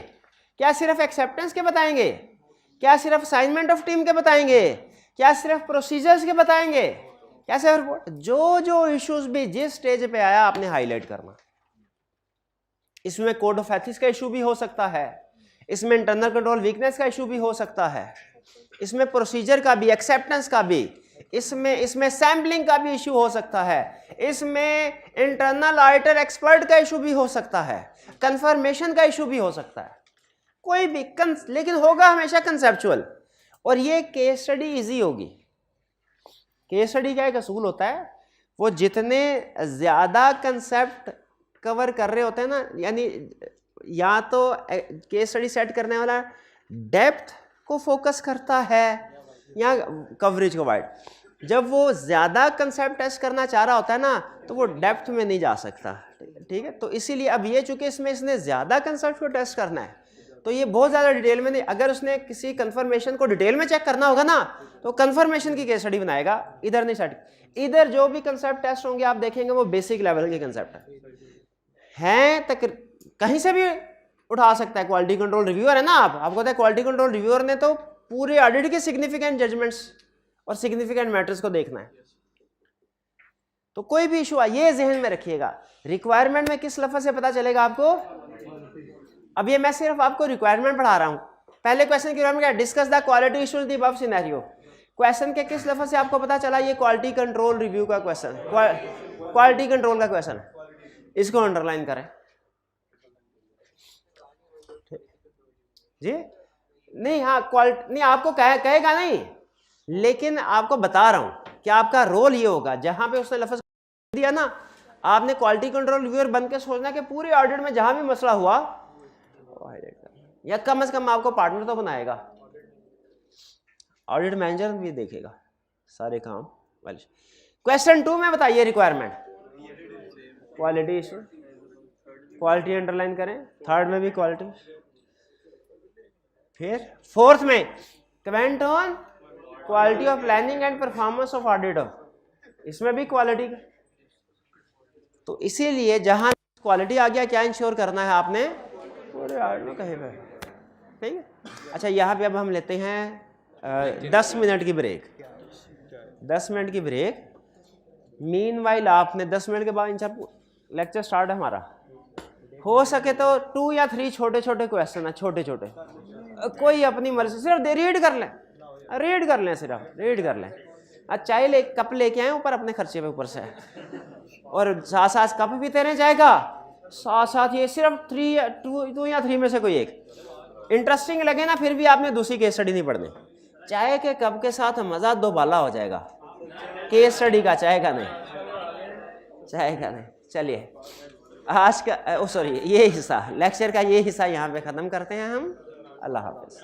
क्या सिर्फ एक्सेप्टेंस के बताएंगे, क्या सिर्फ असाइनमेंट ऑफ टीम के बताएंगे, क्या सिर्फ प्रोसीजर्स के बताएंगे, क्या सिर्फ जो इश्यूज भी जिस स्टेज पे आया आपने हाईलाइट करना। इसमें कोड ऑफ एथिक्स का इशू भी हो सकता है, इसमें इंटरनल कंट्रोल वीकनेस का इशू भी हो सकता है, इसमें प्रोसीजर का भी, एक्सेप्टेंस का भी, इसमें सैम्पलिंग का भी इशू हो सकता है, इसमें इंटरनल ऑडिटर एक्सपर्ट का इशू भी हो सकता है, कंफर्मेशन का इशू भी हो सकता है, कोई भी लेकिन होगा हमेशा कंसेप्चुअल। और ये केस स्टडी इजी होगी। केस स्टडी का एक असूल होता है, वो जितने ज्यादा कंसेप्ट कवर कर रहे होते हैं ना, यानी या तो केस स्टडी सेट करने वाला डेप्थ को फोकस करता है या कवरेज को वाइड। जब वो ज्यादा कंसेप्ट टेस्ट करना चाह रहा होता है ना, तो वो डेप्थ में नहीं जा सकता। ठीक है, तो इसीलिए अब ये चूंकि इसने ज्यादा कंसेप्ट को टेस्ट करना है, तो ये बहुत ज्यादा डिटेल में नहीं। अगर उसने किसी कंफर्मेशन को डिटेल में चेक करना होगा ना, तो कंफर्मेशन की केस स्टडी बनाएगा, इधर नहीं सेट। इधर जो भी कंसेप्ट टेस्ट होंगे आप देखेंगे वो बेसिक लेवल के कंसेप्ट हैं, तक कहीं से भी उठा सकता है। क्वालिटी कंट्रोल रिव्यूअर है ना, आपको पता है क्वालिटी कंट्रोल रिव्यूअर ने तो पूरे ऑडिट के सिग्निफिकेंट जजमेंट्स और सिग्निफिकेंट मैटर्स को देखना है। तो कोई भी इशू ये जहन में रखिएगा। रिक्वायरमेंट में किस लफ्ज से पता चलेगा आपको? अब ये मैं सिर्फ आपको रिक्वायरमेंट पढ़ा रहा हूं। पहले क्वेश्चन की रिक्वायरमेंट क्या है? Discuss the quality issues in the above scenario. Question के किस लफ्ज से आपको पता चला ये क्वालिटी कंट्रोल रिव्यू का क्वेश्चन, क्वालिटी कंट्रोल का क्वेश्चन। इसको अंडरलाइन करें जी। नहीं, हाँ क्वालिटी नहीं आपको कहेगा नहीं, लेकिन आपको बता रहा हूं कि आपका रोल ये होगा, जहां पे उसने लफ्ज दिया ना, आपने क्वालिटी कंट्रोल रिव्यूअर बन के सोचना कि पूरे ऑडिट में जहां भी मसला हुआ या कम से कम आपको पार्टनर तो बनाएगा, ऑडिट मैनेजर भी देखेगा सारे काम। क्वेश्चन 2 में बताइए requirement, quality issue, quality underline करें। थर्ड में भी क्वालिटी, फिर फोर्थ में comment on quality of planning and performance of auditor, इसमें भी क्वालिटी का। तो इसीलिए जहां क्वालिटी आ गया, क्या इंश्योर करना है आपने पूरे ऑडिट में कहीं पे, ठीक है। अच्छा, यहाँ पे अब हम लेते हैं 10 मिनट की ब्रेक। 10 मिनट की ब्रेक। मीनवाइल आपने 10 मिनट के बाद इंशाल्लाह लेक्चर स्टार्ट है हमारा। हो सके तो 2 या 3 छोटे छोटे क्वेश्चन है, छोटे छोटे, कोई अपनी मर्जी, सिर्फ रीड कर लें, सिर्फ रीड कर लें। चाय कप लेके आए ऊपर अपने खर्चे पे ऊपर से, और साथ साथ कप भी तेरे जाएगा, साथ साथ ये सिर्फ 2 या 3 में से कोई एक इंटरेस्टिंग लगे ना, फिर भी आपने दूसरी केस स्टडी नहीं पढ़नी, चाय के कप के साथ मज़ा दो बाला हो जाएगा। केस स्टडी का, चाय का नहीं, चाय का नहीं। चलिए आज का सॉरी ये हिस्सा लेक्चर का ये हिस्सा यहाँ पे ख़त्म करते हैं हम। अल्लाह हाफ़िज़।